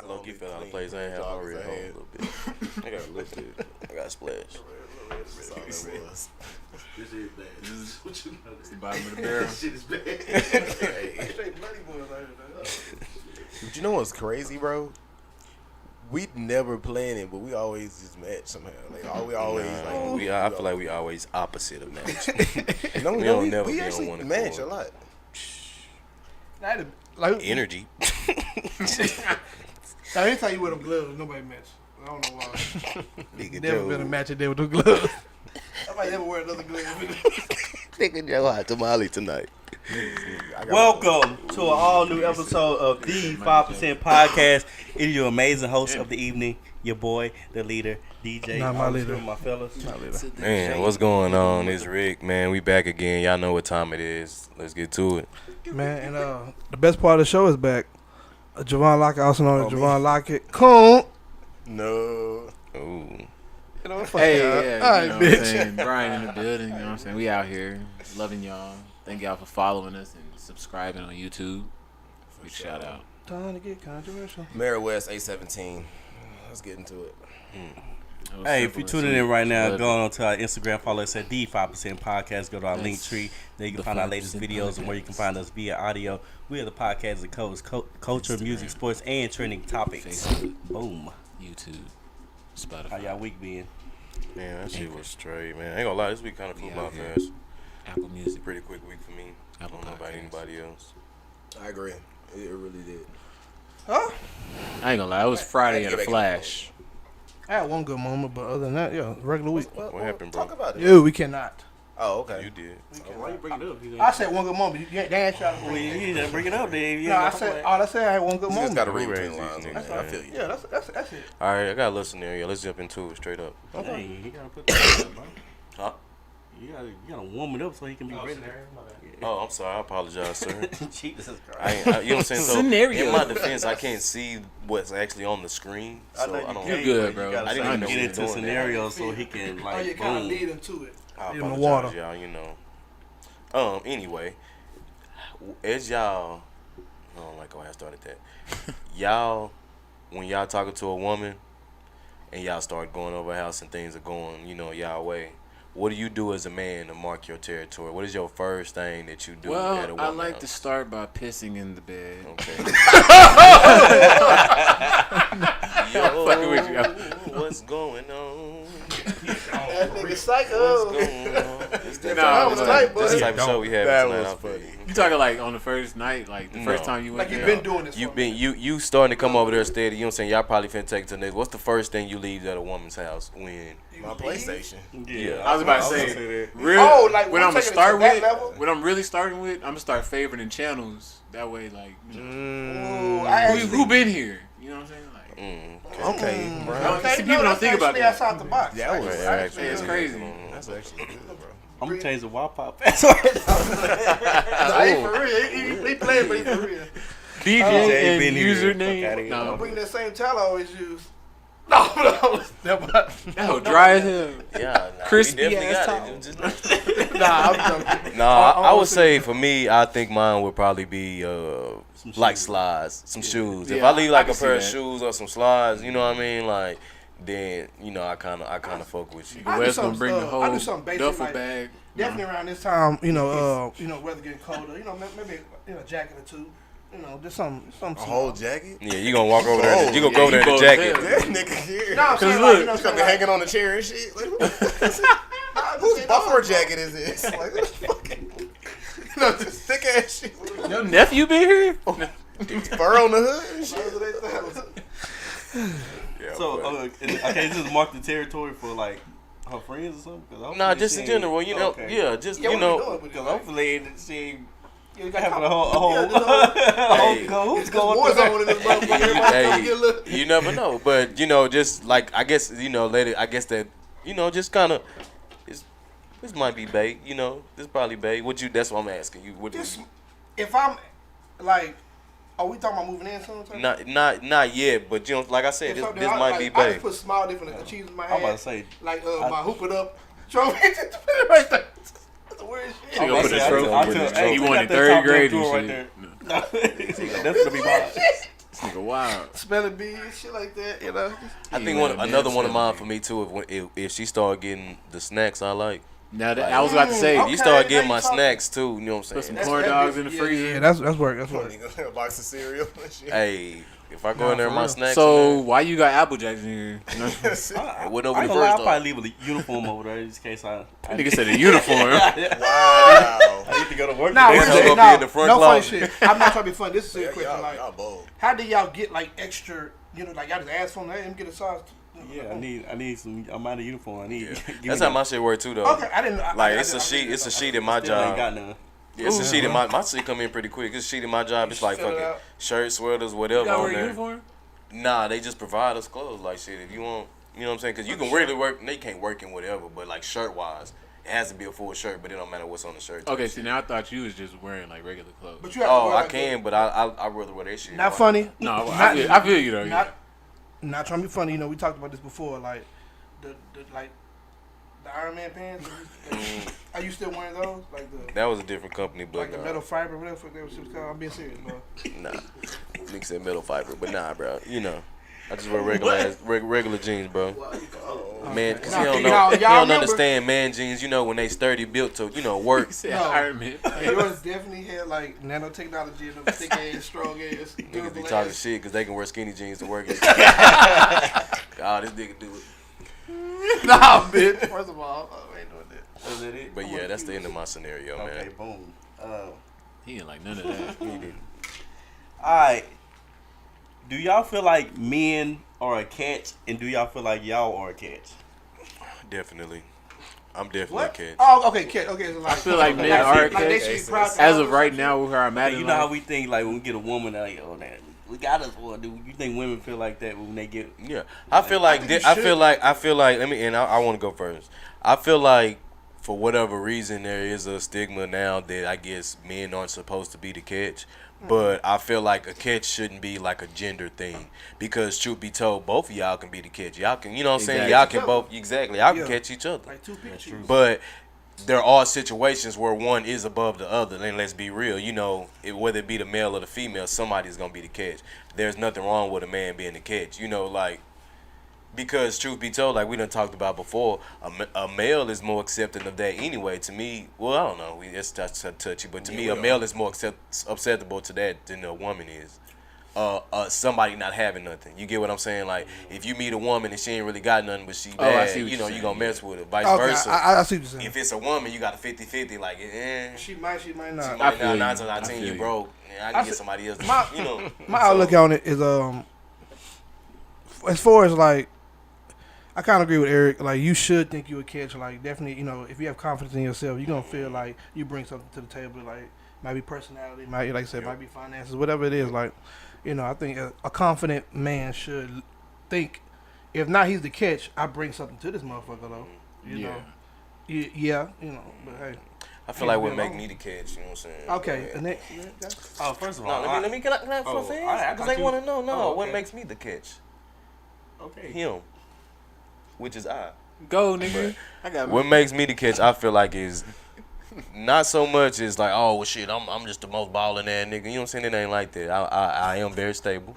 Low-key fell out of place. I ain't have no real home a little bit. I got a little bit. I got a splash. That's all that was. This is bad. What you know? It's the bottom of the barrel. This shit is bad. Straight bloody boys out here. But you know what's crazy, bro? We never plan it, but we always just match somehow. Like we always I feel like we always opposite of match. No, we don't never we be actually on one match accord. a lot. Like Energy. now, anytime you wear them gloves, nobody match. I don't know why. Nigga Never Joe. been a match a day with them gloves. Nobody ever wear another glove. Nigga Joe hot tamale tonight. Welcome to an all new episode of the 5% Podcast. It is your amazing host of the evening, your boy, the leader, DJ. Not my leader. My fellas. Man, what's going on? It's Rick, man. We back again. Y'all know what time it is. Let's get to it. Man, and the best part of the show is back. JOHVAN Lockett, also known as JOHVAN Lockett. Cool. Ooh. No. You know, fuck Hey, y'all. yeah, All you know right, what I'm bitch. saying? Brian in the building, you know what I'm saying? We out here loving y'all. Thank y'all for following us and subscribing on YouTube. Big shout out. Time to get controversial. Mary West, 817. Let's get into it. Hey, if you're tuning in right now, go on to our Instagram, follow us at the 5% Podcast. Go to our link tree. There you can find our latest videos and where you can find us via audio. We are the podcast that covers culture, Instagram, music, sports, and trending topics. Facebook, Boom. YouTube, Spotify. How y'all week been? Man, that shit was straight, man. I ain't gonna lie, this week kind of flew We by out here. fast. Apple Music. Pretty quick week for me. I Apple don't know about Podcasts. anybody else. I agree. It really did. Huh? I ain't gonna lie, it was Friday in get a back in flash. I had one good moment, but other than that, yeah, regular week. What happened, bro? Talk about it. Yeah, we cannot. Oh, okay. You did. Why you bring it up? I said one good moment. You dance y'all. Well, you didn't bring it up, Dave. No, I said all I said. I had one good You just moment. got to read Who between raised the lines. these on niggas? that. I feel you. Yeah, that's it. All right, I got a little scenario. Let's jump into it straight up. Dang, you gotta put that up, bro. Huh? You gotta warm it up so he can be ready. Oh, I'm sorry. I apologize, sir. Jesus Christ. You know what I'm saying? So, Scenario. in my defense, I can't see what's actually on the screen. So I don't. You good, bro. I didn't even know get we were into doing scenarios so he can Oh, like you kind of boom. lead into it. I in the apologize, water. y'all. You know. Anyway, as y'all, I don't like how I started that. Y'all, when y'all talking to a woman, and y'all start going over her house and things are going, y'all way. What do you do as a man to mark your territory? What is your first thing that you do at a Well, woman's I like to house? start by pissing in the bed. Okay. I'm fucking with you. What's going on? That nigga psycho. What's going on? It's that Nah, type of- but- this the type of show we have That tonight. was I feel funny. you. You talking like on the first night, like the first No. time you went Like you've there? been doing this. You for a been minute. you starting to come over there steady. You know what I'm saying? Y'all probably finna take it to the next. What's the first thing you leave at a woman's house when? My PlayStation. Yeah, I was about to say, really, Oh, like, when we're I'm gonna taking it start to that with, level? what I'm really starting with, I'm gonna start favoriting channels. That way, like, Ooh, I who been here? You know what I'm saying? Like, Okay, bro. Okay, see, people don't think about that. Outside the box. That was hey, it's crazy. That's actually good, bro. I'm gonna change the Wi-Fi password. Nah, he for real. He playing, but he for real. DJ and been here. Fuck outta username. here. No, Bring that same towel I always use. No, never mind. no, dry as hell. Yeah, Crispy we definitely ass got towel. it. Just- Nah, I'm joking. No, I would say for me, I think mine would probably be like shoes. slides, some shoes. If Yeah, I leave like I a can pair of see that. shoes or some slides, you know what I mean, like then I kind of fuck with you. I do Wes gonna something, bring the I whole do something basic, duffel like, bag. Definitely around this time, weather getting colder. Maybe a jacket or two. Just something. A whole jacket? Yeah, you gonna walk over there. You gonna go over there in the you jacket. both That nigga here. No, I'm saying look, like, He's gonna be hanging on the chair and shit. Like, whose buffer jacket is this? Like, this fucking, this thick ass shit. Your nephew been here? Fur on the hood and shit. Yeah, So but- okay, just mark the territory for like her friends or something. 'Cause hopefully Nah, just in she ain't- general, okay. yeah, just Yeah, you what know. we doing with Because it? hopefully she ain't You having a whole Yeah, this whole- Hey. who's It's going war through zone in this motherfucker. Everybody trying to get a little. Hey, you never know, but just like I guess let it. I guess that just kind of. This might be bait, This probably bait. That's what I'm asking you. What? This, if I'm like, are we talking about moving in soon? Not yet, but like I said, this might be I bait. just put small different achievements in my I'm head. about to say. Like my hoop it up trophy. Right there. That's the weird She shit. gonna put the trophy. He won in third grade and shit. That's gonna be mine. nigga wild. Spelling bees, shit like that, you know. I think another one of mine for me too. If she start getting the snacks I like. Now that I was about to say, okay, you start getting my snacks too. You know what I'm put saying? some corn dogs in the freezer. Yeah, that's work. That's work. A box of cereal. Hey, if I go in there with my snacks, So why you got Apple Jacks in here? it went over I the ain't gonna lie, I'll first probably leave a uniform over there just in case I Nigga said a uniform. Wow. I need to go to work. Nah, They real gonna shit, be in the front no funny closet. shit. I'm not trying to be funny. This is a serious question. Y'all Like, bold. how do y'all get like extra? You know, like y'all just ask for them, let them get a size. Yeah, I need some. I'm out of uniform. I need. That's how my shit work too, though. Okay, I didn't. Like it's a sheet. It's a sheet in my Still ain't job. got none. Yeah, it's a sheet in my shit come in pretty quick. It's a sheet in my job. It's like fill it fucking out. shirts, sweaters, whatever You got on wear a there. uniform? Nah, they just provide us clothes. Like shit, if you want, you know what I'm saying? Because you can really work. They can't work in whatever, but like shirt wise, it has to be a full shirt. But it don't matter what's on the shirt. Okay, see now I thought you was just wearing like regular clothes. But you have to Oh, wear, I like, can, but I rather wear that shit. Not funny. No, Not- I feel you though. Yeah. Not trying to be funny. You know, we talked about this before. Like the Iron Man pants. Are you still wearing those? Like the That was a different company, but like the metal fiber, whatever the fuck that was called. I'm being serious, bro. nah, nigga said metal fiber, but nah, bro. You know, I just wear regular jeans, bro. Man, cause he don't know, Y'all he don't remember- understand man jeans. You know when they sturdy, built to work. He said No. Iron Man. Yours definitely had like nanotechnology and them thick ass, strong ass, Niggas be durable talking ass. shit because they can wear skinny jeans to work. And shit. Oh, this nigga do it. Nah, bitch. First of all, I ain't doing that. Is that it? But yeah, that's the end of my scenario, man. Okay, boom. He ain't like none of that. He didn't. Alright. Do y'all feel like men are a catch, and do y'all feel like y'all are a catch? Definitely. I'm definitely What? a kid. Oh, okay, kid. Okay, so like, I feel like men like, are like they catch. should be proud to As have of right us. now, with her, I'm at You know how we think, like, when we get a woman, like, oh, man, we got us one. Do you think women feel like that when they get... Yeah, I feel like I feel like. Let me, and I want to go first. I feel like for whatever reason there is a stigma now that I guess men aren't supposed to be the catch. But I feel like a catch shouldn't be like a gender thing, because truth be told, both of y'all can be the catch. Y'all can, you know what I'm saying? Y'all can both, exactly. Y'all can catch each other. Like two pictures. But there are situations where one is above the other. And let's be real, you know, whether it be the male or the female, somebody's gonna be the catch. There's nothing wrong with a man being the catch. You know, like, because truth be told, like we done talked about before, a male is more accepting of that anyway. To me, well, I don't know, it's touchy, but to me, a male is more acceptable to that than a woman is. Somebody not having nothing. You get what I'm saying? Like, if you meet a woman and she ain't really got nothing, but she bad, you know, you gonna mess with her. Vice versa. I see what you're saying. If it's a woman, you got a 50-50. Like, She might not. She I might feel not. you. 9 times out of I 10, feel you you. broke. I can get somebody else. You know. My outlook on it is as far as like, I kind of agree with Eric. Like, you should think you a catch. Like, definitely, you know, if you have confidence in yourself, you're gonna feel like you bring something to the table. Like, might be personality, might, like I said, might be finances, whatever it is. Like, you know, I think a confident man should think, if not he's the catch, I bring something to this motherfucker though. You know, yeah, you know. But hey, I feel like what make me the catch. You know what I'm saying? okay. And Oh, first of all, No, let me can I Oh, finish? I Because thought they you- want to know. No, Oh, what okay. makes me the catch? okay. Him, which is I. Go, nigga. I got What makes me the catch, I feel like, is not so much as like, oh well, shit, I'm just the most balling ass nigga. You know what I'm saying? It ain't like that. I am very stable.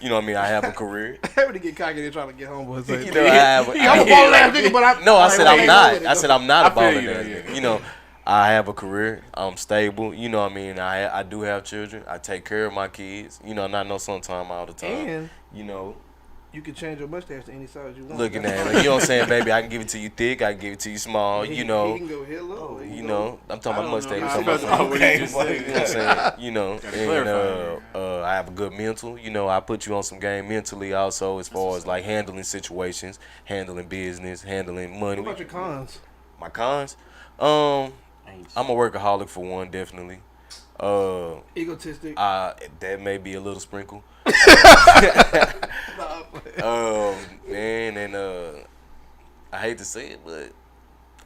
You know what I mean? I have a career. everybody get cocky, they trying to get home with You know, I have. I'm a ball ass nigga, but I No, I said I'm ain't not. with it, I said I'm not a I feel balling you, ass yeah. nigga. You know, I have a career. I'm stable. You know what I mean? I do have children. I take care of my kids. You know, not no sometime all the time. And You know, you can change your mustache to any size you want. looking at it. You know what I'm saying, baby? I can give it to you thick. I can give it to you small. He You know. can go hella low. He You can know, I'm talking I about don't mustache. know. I'm talking That's about what you just said. you know what I'm saying? You know, Gotta and clarify. I have a good mental. You know, I put you on some game mentally also, as far as like handling situations, handling business, handling money. What about your cons? My cons? I'm a workaholic for one, definitely. Egotistic. That may be a little sprinkle. Man, and I hate to say it, but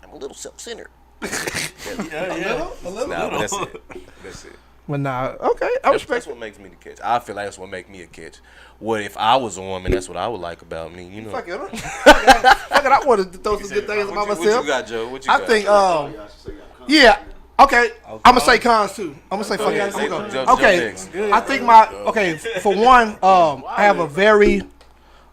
I'm a little self-centered. Yeah. A little. Nah, but that's it. That's it. But nah, okay, I respect That's what makes me the catch. I feel like that's what makes me a catch. What if I was a woman? That's what I would like about me. You know. Fuck it. Fuck it. I wanted to throw some good things about What myself. you got, Joe? What you I got? think, yeah, Okay, I'm gonna say cons too. I'm gonna say fuck it. I'm gonna go. Okay, I think for one, I have a very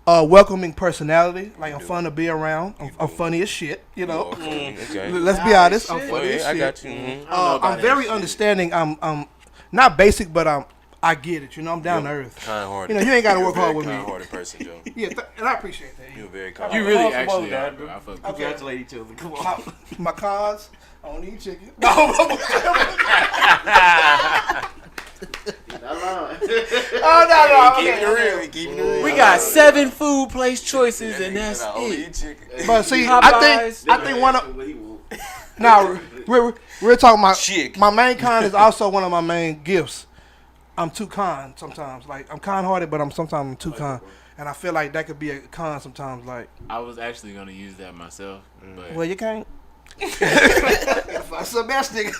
welcoming personality. Like I'm fun to be around. I'm funny as shit. You know. Okay. Let's be honest. I'm funny as shit. I got you. I'm very understanding. I'm not basic, but I get it. You know, I'm down to earth. Kind-hearted. You know, you ain't gotta work hard with me. Kind-hearted person, Joe. Yeah, and I appreciate that. You're very kind. You really actually are, bro. I fuck with you. Congratulate each other. Come on. My cons. I don't eat chicken. No. We got 7 food place choices, and that's it. But see, I think one of now we're talking about my main con is also one of my main gifts. I'm too kind sometimes. Like I'm kind-hearted, but sometimes I'm too kind, and I feel like that could be a con sometimes. Like I was actually gonna use that myself, but well, you can't. That's the best nigga.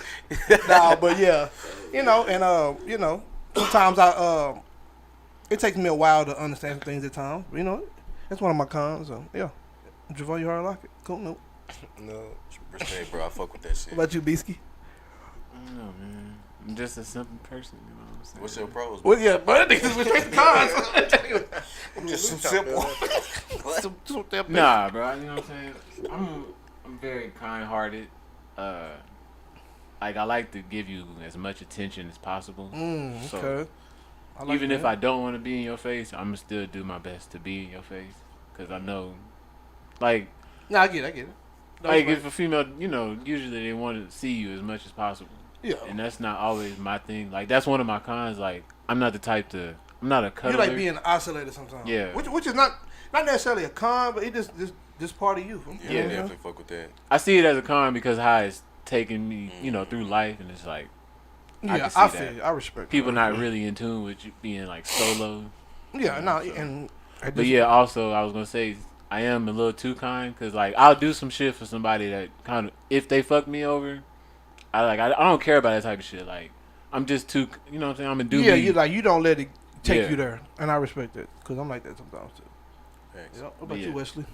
Nah, but yeah, you know, and sometimes it takes me a while to understand some things at times. You know, that's one of my cons. So yeah, JOHVAN, you hard like it? Cool, no. No. Respect, bro. I fuck with that shit. What about you, Beasky? I don't know, man. I'm just a simple person, you know what I'm saying? What's your pros? Well, yeah, but I think it's cons. I'm just some simple. Nah, bro. You know what I'm saying? I'm very kind-hearted. Like I like to give you as much attention as possible. Okay. So even if I don't want to be in your face, I'm gonna still do my best to be in your face, cause I know, like. Nah, I get it. Like if a female, you know, usually they want to see you as much as possible. Yeah. And that's not always my thing. Like that's one of my cons. Like I'm not the type to. I'm not a cuddler. You like being isolated sometimes. Yeah. Which is not necessarily a con, but it just part of you. Yeah, definitely fuck with that. I see it as a con because how it's taken me, you know, through life, and it's like. Yeah, I feel you. I respect people not really in tune with you being like solo. Yeah, no, and. But yeah, also I was gonna say I am a little too kind because like I'll do some shit for somebody that kind of if they fuck me over, I don't care about that type of shit. Like I'm just too, you know what I'm saying? I'm gonna do me. You don't let it take you there, and I respect it because I'm like that sometimes too. Thanks. What about you, Wesley?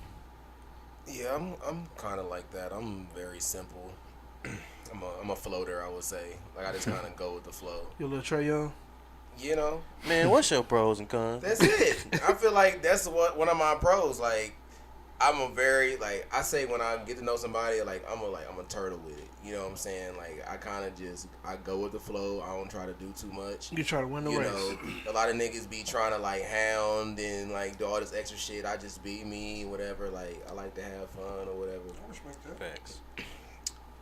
Yeah, I'm kind of like that. I'm very simple. I'm a floater, I would say. Like I just kind of go with the flow. You a little Trey Young? You know, man, what's your pros and cons? That's it. I feel like that's one of my pros. Like I'm a very I say when I get to know somebody, like I'm a turtle with it. You know what I'm saying? Like I kind of I go with the flow. I don't try to do too much. You try to win the race. Know, a lot of niggas be trying to like hound and like do all this extra shit. I just be me, whatever. Like I like to have fun or whatever. I respect that. Facts.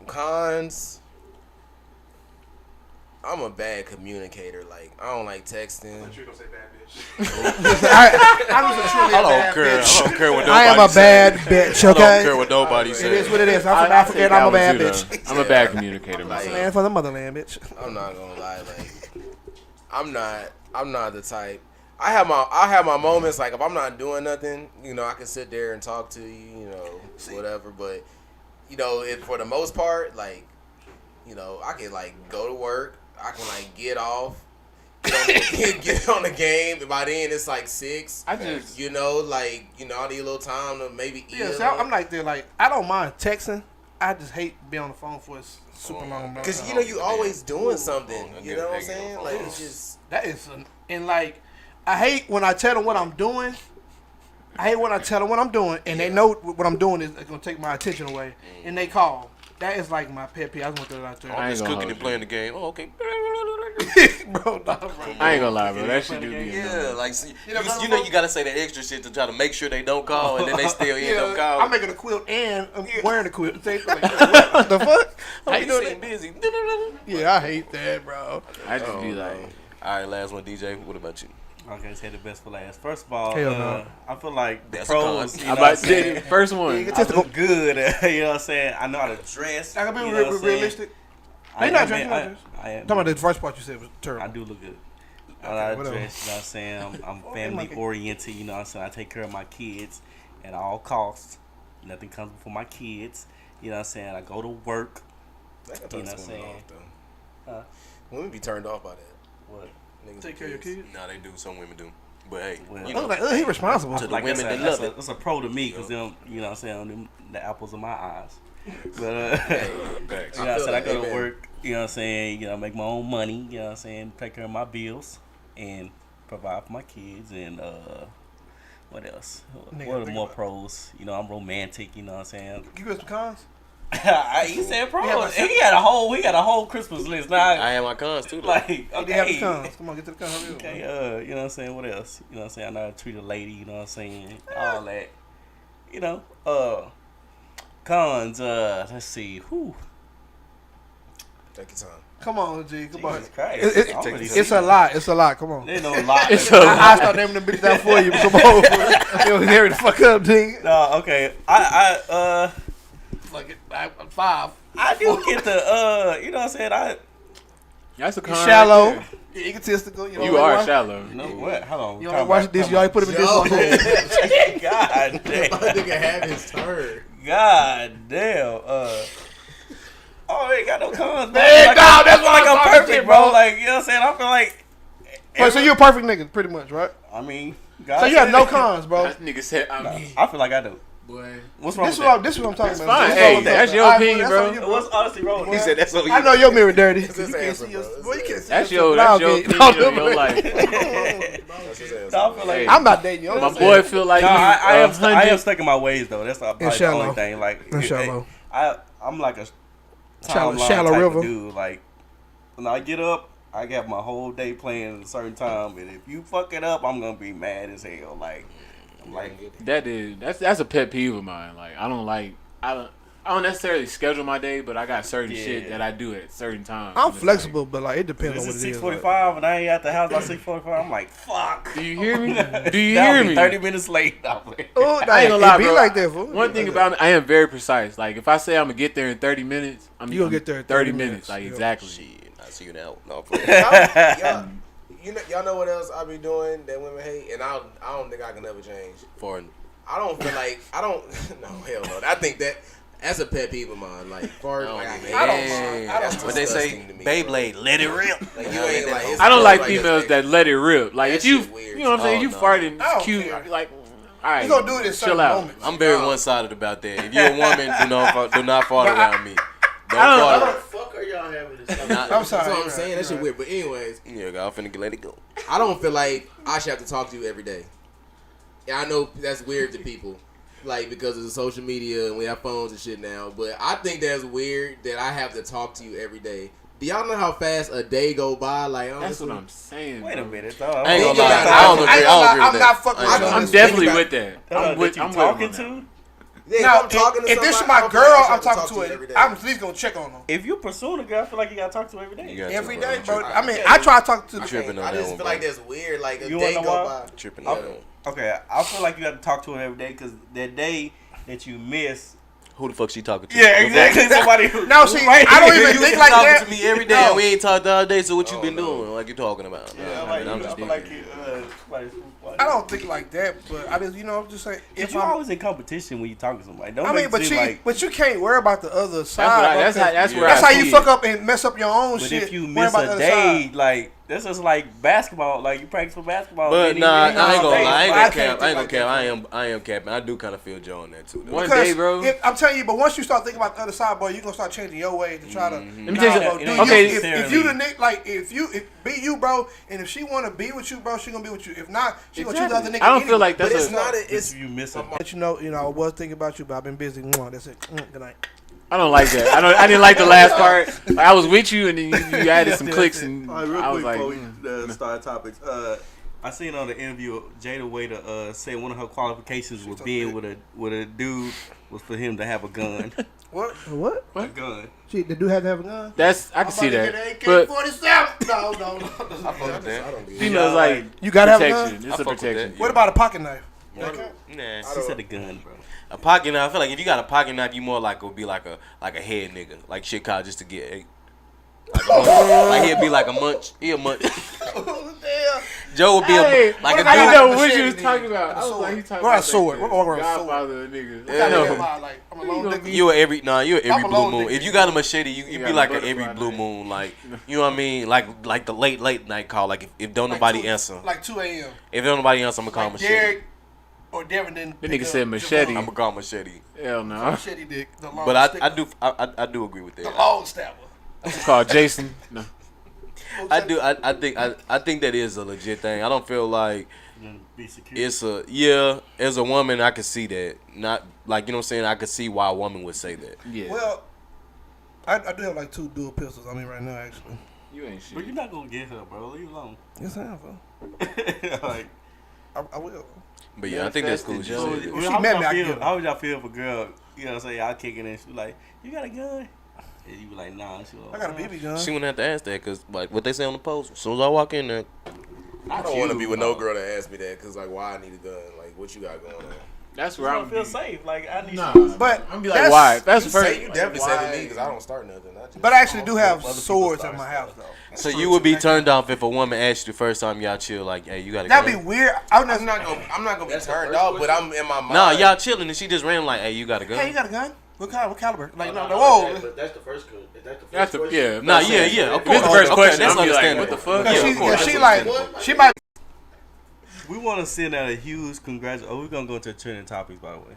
Cons. I'm a bad communicator. Like I don't like texting. I thought you were gonna say bad bitch. I don't care what nobody I am a bad bitch. Okay. I don't care what nobody says. It is what it is. I'm from Africa and I'm a bad bitch. I'm a bad communicator myself. Man for the motherland, bitch. I'm not gonna lie. Like I'm not the type. I have my moments. Like if I'm not doing nothing, you know, I can sit there and talk to you, you know, whatever. But you know, if for the most part, like, you know, I can like go to work. I can like get off, get on the game. By then it's like 6. You know, like, you know, I need a little time to maybe eat. Yeah, so I'm like that. Like I don't mind texting. I just hate being on the phone for a super long. Because you know you always doing something. You know what I'm saying? Like it's just that is and like I hate when I tell them what I'm doing. I hate when I tell them what I'm doing, and they know what I'm doing is gonna take my attention away, and they call. That is like my pet peeve. I just want to throw it out there. I'm just cooking and playing the game. Oh, okay. Bro, I ain't gonna lie, bro. That shit do be yeah, like see, you know you gotta say that extra shit to try to make sure they don't call, and then they still end up calling. I'm making a quilt and I'm wearing a quilt. Like, what the fuck? How you doing? Busy. Yeah, I hate that, bro. I just be like, all right, last one, DJ. What about you? Okay, say the best for last. First of all, no. I feel like that's pros. You know about to say the first one. I look good. You know what I'm saying? I know how to dress. I can be you know realistic. I not am. Talking about the first part you said was terrible. I do look good. I know how to dress. You know what I'm saying? I'm family oriented. You know what I'm saying? I take care of my kids at all costs. Nothing comes before my kids. You know what I'm saying? I go to work. You know what I'm saying? Women be turned off by that. What? Niggas Take care of your kids. Nah, they do. Some women do. But hey, Well, you know, like, he responsible. to the like women, I they said, love it. that's a pro to me because them, you know what I'm saying, them, the apples of my eyes. But Facts. you know what I'm saying? I go to work. You know what I'm saying? You know, make my own money. You know what I'm saying? Take care of my bills and provide for my kids and what else? What are the more pros? You know, I'm romantic. You know what I'm saying? You got some cons? He said pros. He got a whole Christmas list. Now I have my cons too. Though. Like, okay, have the cons. Come on, get to the cons. Okay, you know what I'm saying? What else? You know what I'm saying? I know how to treat a lady. You know what I'm saying? All that. You know, cons. Let's see. Whew. Take your time. Come on, G. Come on. It's a lot. It's a lot. Come on. There's no lot. I start naming them bitches out for you. Come on. You hurry the fuck up, G. No, okay. I Fuck it. I'm 5. I do get the you know what I'm saying? That's a con. Shallow. Right You're egotistical. you are shallow. No, what? Hold on. You don't watch this. You always put him in this one. God damn. That nigga had his turn. God damn. I ain't got no cons, man. Man, like, no, that's why I'm I'm perfect, bro. Like, you know what I'm saying? I feel like. Wait, so you're a perfect nigga, pretty much, right? I mean, God so you have no cons, bro. That nigga said, I feel like I do. boy. What's wrong This with that? is what I'm talking That's about. fine. Hey, that's your opinion, bro. What's honestly wrong with He that? said that's what you. I know your mirror dirty. That's his answer, bro. Boy, you can't see That's yourself. your No, opinion okay. of your life. That's his answer. No, I feel like Hey. I'm not dating you. My boy feel like no, he's I am 100. stuck in my ways though. That's probably the shallow. only thing. Like, Shallow. I'm like a Shallow timeline type river. of dude. Like, when I get up, I got my whole day playing at a certain time, and if you fuck it up, I'm gonna be mad as hell. Like, I'm like, That's a pet peeve of mine. Like I don't necessarily schedule my day, but I got certain shit that I do at certain times. I'm flexible, but like it depends on this what is it is. 6:45, and I ain't at the house by 6:45. I'm like, fuck. Do you hear me? Do you That'll hear be me? 30 minutes late. Oh, I ain't gonna lie, be bro. like that, fool. One thing about me, I am very precise. Like if I say I'm gonna get there in 30 minutes, I'm You gonna get there in 30 30 minutes. Like minutes. exactly. Shit, I see you now. No, Y'all know what else I be doing that women hate, and I don't think I can ever change. foreign. I don't feel like no hell no. I think that's a pet peeve of mine. Like far as like I don't mind. That's What they say, disgusting to me, Beyblade, bro. let it rip. Like you ain't like. it's I don't like like females a- that let it rip. Like That if you, shit weird. you know what I'm saying, Oh, you no. farting, I don't cute. care. Like, all right, You gonna do it in certain chill out. moments. I'm very one-sided about that. If you're a woman, do not fart around me. Don't I fart. Fuck are y'all having this? I'm sorry. That's what I'm you're saying. right, That shit you're weird. But anyways, Yeah, I'm finna let it go. I don't feel like I should have to talk to you every day. Yeah, I know that's weird to people, like because of the social media and we have phones and shit now. But I think that's weird that I have to talk to you every day. Do y'all know how fast a day go by? Like That's honestly, what I'm saying. Wait a bro. minute, dog. I ain't gonna Think about lie. it. I don't agree. I don't agree I'm with not that. fucking I ain't with gonna you. I'm definitely Think with that. That I'm with you I'm talking with him on to? Yeah, Now, I'm talking to if this is somebody, my I girl, feel like I I'm have to talking talk to you her. every day. I'm at least gonna check on her. If you pursuing a girl, I feel like you gotta talk to her every day. You got Every to, day, bro. bro. I mean, I try to talk to You the tripping on I that just one, feel bro. like that's weird. Like a You day wanna go know by. Tripping on that one. Okay, I feel like you got to talk to her every day because that day that you miss. Who the fuck she talking to? Yeah, exactly. Somebody who. No, see, I don't even You think been like talking that. to me every day, No. and we ain't talked all day. So what you Oh, been no. doing? Like you talking about? Yeah, Nah, like, man, I'm I just feel digging. like you. I don't think like that, but I just, just say If if you I'm. always in competition when you talking to somebody, don't I make mean, it but seem like. but you can't worry about the other That's side. what I, bro, that's 'cause how that's where that's I how see you it. fuck up and mess up your own But shit. if you worry miss about the a other day, side. like this is like basketball. Like you practice for basketball. But and you nah, I ain't ain't gonna all lie. I ain't day. gonna I cap. can't I ain't gonna think cap. like I am capping. I do kind of feel Joe on that too. Though. One Because day, bro. I'm telling you, but once you start thinking about the other side, boy, you gonna start changing your way to try to. Let me tell you Nah, something. Okay, if you the nigga, like if be you, bro, and if she wanna be with you, bro, she gonna be with you. If not, she gonna choose the other nigga. I don't anyway. feel like But that's it's not. If you miss a But you know, I was thinking about you, but I've been busy. That's it. Good night. I don't like that. I didn't like the last part. Like, I was with you, and then you added some clicks, and All right, real I was quick like, before we start topics. I seen on the interview Jada Waiter say one of her qualifications with being with a dude was for him to have a gun. What? What? A gun. She, the dude have to have a gun? that's I can see that. But But 47. No. I fuck with that. I don't do that. females like You gotta have a protection. gun. I It's a fuck with protection. that. What about a pocket knife? Nah. She said a gun, bro. A pocket knife. I feel like if you got a pocket knife, you more like would be like a head nigga, like shit called just to get. Like, like he'd be like a munch. He a munch. Joe would be Hey, like a I didn't dude. know what machete you was nigga. talking about. With a I was sword. like, he talking We're about a sword. like We're the a sword. Godfather of niggas. Yeah. I'm No. a lone nigga. You a every you a every I'm a blue lone moon. nigga. If you got a machete, you got be a like a butterfly every blue knife. moon. Like you know what I mean? Like the late night call. Like if don't nobody answer, Like 2 a.m. if don't nobody answer, I'm gonna call Like machete. Derek or Devin didn't. That pick nigga up said machete. I'm gonna call machete. Hell no. Machete dick. The long But stick. I do agree with The that. long stabber. It's called Jason. No. I do. I think that is a legit thing. I don't feel like Be secure. it's a as a woman I could see that. Not like you know what I'm saying. I could see why a woman would say that. Yeah. Well, I do have like 2 dual pistols on me right now, actually. You ain't shit. But you're not gonna get her, bro. Leave alone. Yes, I am, bro. Like, I will. But yeah, I think that's cool. so, Just If she how, met would me, I y'all get feel, her. how would y'all feel if a girl, you know what I'm saying, y'all kicking in, she be like, you got a gun? And you be like, nah. She like, I got a BB gun. she wouldn't have to ask that because like what they say on the post. As soon as I walk in there, I don't want to be with no girl that asks me that because like why I need a gun? Like what you got going on? That's You where don't I'm feel safe. Like, I need Nah, some. But I'm be like, why? That's the first. You definitely say to me because I don't start nothing. But I actually do have swords at my house, though. so you would be turned off if a woman asked you the first time y'all chill like, hey, you got a That'd gun? be weird. I'm I'm not gonna be turned off, but I'm in my mind. Nah, y'all chilling and she just ran like, hey, you got a gun? Hey, you got a gun? What kind? What caliber? Like, no, But whoa. that's the first. That's the question. Nah, yeah, of If course. it's the first Okay, question, that's I'm be like, understandable. what the fuck? Yeah, She, of course, yeah, that's she like, understandable. she might. We want to send out a huge congratulations. Oh, we're going to go into trending topics, by the way.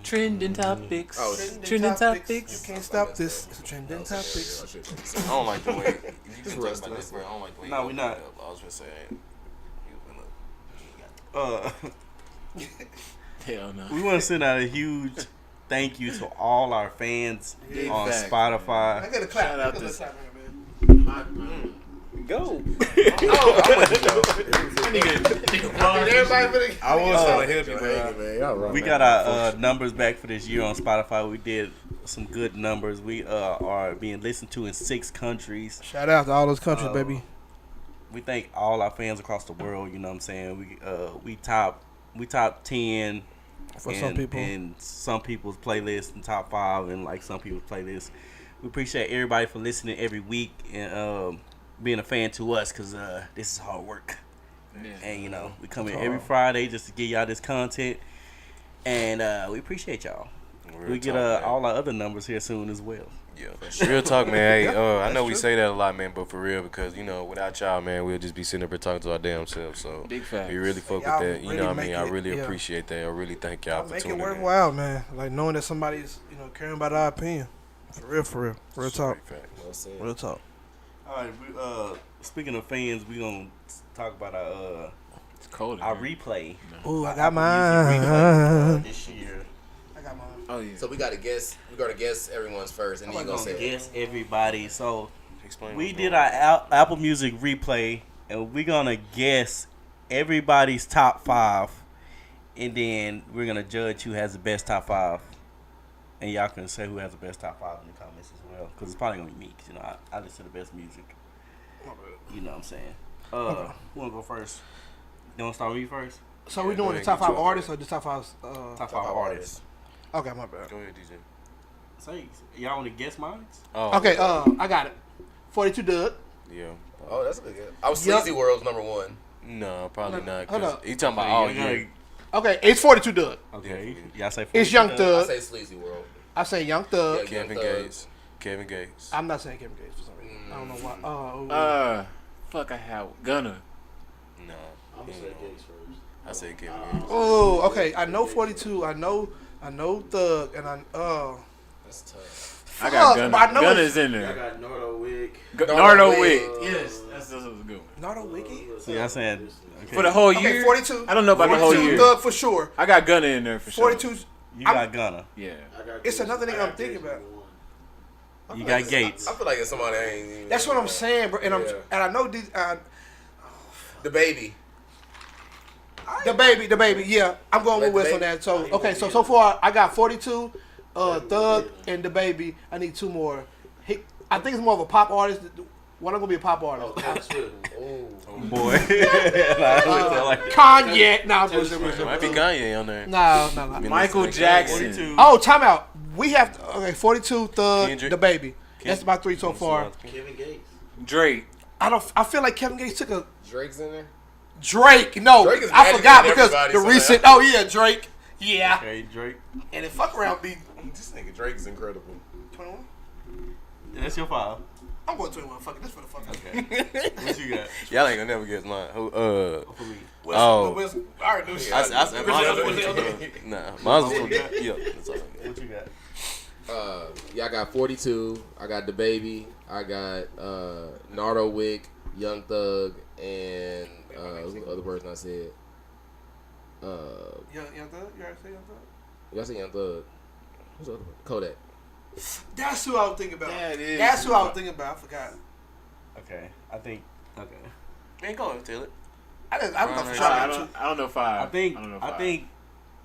Trending topics. Oh, Trending You topics. can't stop this. It's trending topics. I don't like the way. You Just can rest talk about it. this, bro. I don't like the way. No, you we open not. it up. I was gonna say. Hell no. We want to send out a huge thank you to all our fans on fact, Spotify. I got a clap. Shout out I got a to- clap, man. Go. I was trying to help you, man. Y'all right, We man. got our numbers back for this year on Spotify. We did some good numbers. We are being listened to in 6 countries. Shout out to all those countries, baby. We thank all our fans across the world. You know what I'm saying? We top 10 For some people. in some people's playlists, and top 5 in like some people's playlists. We appreciate everybody for listening every week and being a fan to us because this is hard work. And you know, we come in every Friday just to give y'all this content, and we appreciate y'all. We get all our other numbers here soon as well. Yeah, real talk, man. Hey, I know we say that a lot, man, but for real, because you know, without y'all, man, we'll just be sitting up here talking to our damn selves. So Big facts. we really fuck Y'all with that. You really know what I make mean? I it- really yeah. appreciate that. I really thank y'all for Make it tuning in. worthwhile, man. Like knowing that somebody's, caring about our opinion. For real. Real talk. Straight fact. Real talk. All right, speaking of fans, we gonna talk about It's cold. in our here. replay. Ooh, I Our got Apple Music replay, mine. this year. I got mine. Oh yeah. So we gotta guess. We gotta guess everyone's first, and then I'm you gonna gonna say. guess everybody. So Explain we what's did going our Apple Music replay, and we're gonna guess everybody's top 5, and then we're gonna judge who has the best top 5, and y'all can say who has the best top 5 in the comments as well, because it's probably gonna be me. 'Cause, you know, I listen to the best music. You know what I'm saying? Who wanna go first? You wanna start with me first? So we go doing the ahead, top get 5 you up artists or just top 5? Top 5 artists. Okay, my bad. Go ahead, DJ. Say, y'all wanna guess mine? Oh, Okay, I got it. 42 Doug. Yeah. Oh, that's a good guess. I was Yup. Sleazy World's number 1. No, probably not. hold 'Cause up. he talking about all Yeah, year. Okay, it's 42 Doug. Okay, y'all say It's 42 Young Doug? I Thug. say Sleazy World. I say Young Thug. Yeah. Kevin Young Thug. Gates. Kevin Gates. I'm not saying Kevin Gates for some reason. I don't know why. Fuck. I have Gunna. No. I'm gonna say Gates first. I say Kevin Gates. Oh, okay. I know 42. I know Thug, and That's tough. I got Fuck, Gunna. but I know Gunna's it's- in I there. got Nardo Wick. Nardo Wick. Wick. Yes, that's a good one. Nardo Wiki. So y'all saying okay. For the whole Okay, year. 42. I don't know about the whole 42 year. Thug for sure. I got Gunna in there for sure. 42. You got Gunna. Yeah. I got It's Gates. another nigga I got I'm thinking Gates about. number 1. You got Gates. I feel like it's somebody I ain't even. That's what I'm saying, bro. And Yeah. I know these. The baby. The baby. Yeah, I'm going with Like West the on baby. that. So okay, so far I got 42. Thug and the baby. I need 2 more. I think it's more of a pop artist. One I'm gonna be a pop artist. Oh, Taylor Swift. Oh. Boy. Kanye. Nah, bullshit. Might be Kanye on there. No. Michael Jackson. 42. Oh, time out. We have to, okay. 42 Thug, Kendrick. the baby. That's my 3 so far. Kevin Gates. Drake. I feel like Kevin Gates took a Drake's in there. Drake. No, Drake is I magic forgot in because everybody, the so recent. yeah. Oh yeah, Drake. Yeah, Okay, Drake. and it fuck around be This nigga Drake is incredible. 21. That's your 5. I'm going 21. Fuck it. This for the fuck. Okay. What you got? Y'all ain't gonna never guess mine. Who? For me. Oh. I already knew shit. I said mine was 42. Nah, mine was 42. Yeah, that's all I got. What you got? I got 42. I got the baby. I got Nardo Wick, Young Thug, and who's the other person I said? Young Thug? You already say Young Thug? Y'all say Young Thug. Who's the other one? Kodak. That's who I was thinking about. That That's who I was thinking about. I forgot. Okay, I think. Okay, Man, go ahead, tell it. I'm going for I sure. don't know five. I think. don't know I five. think.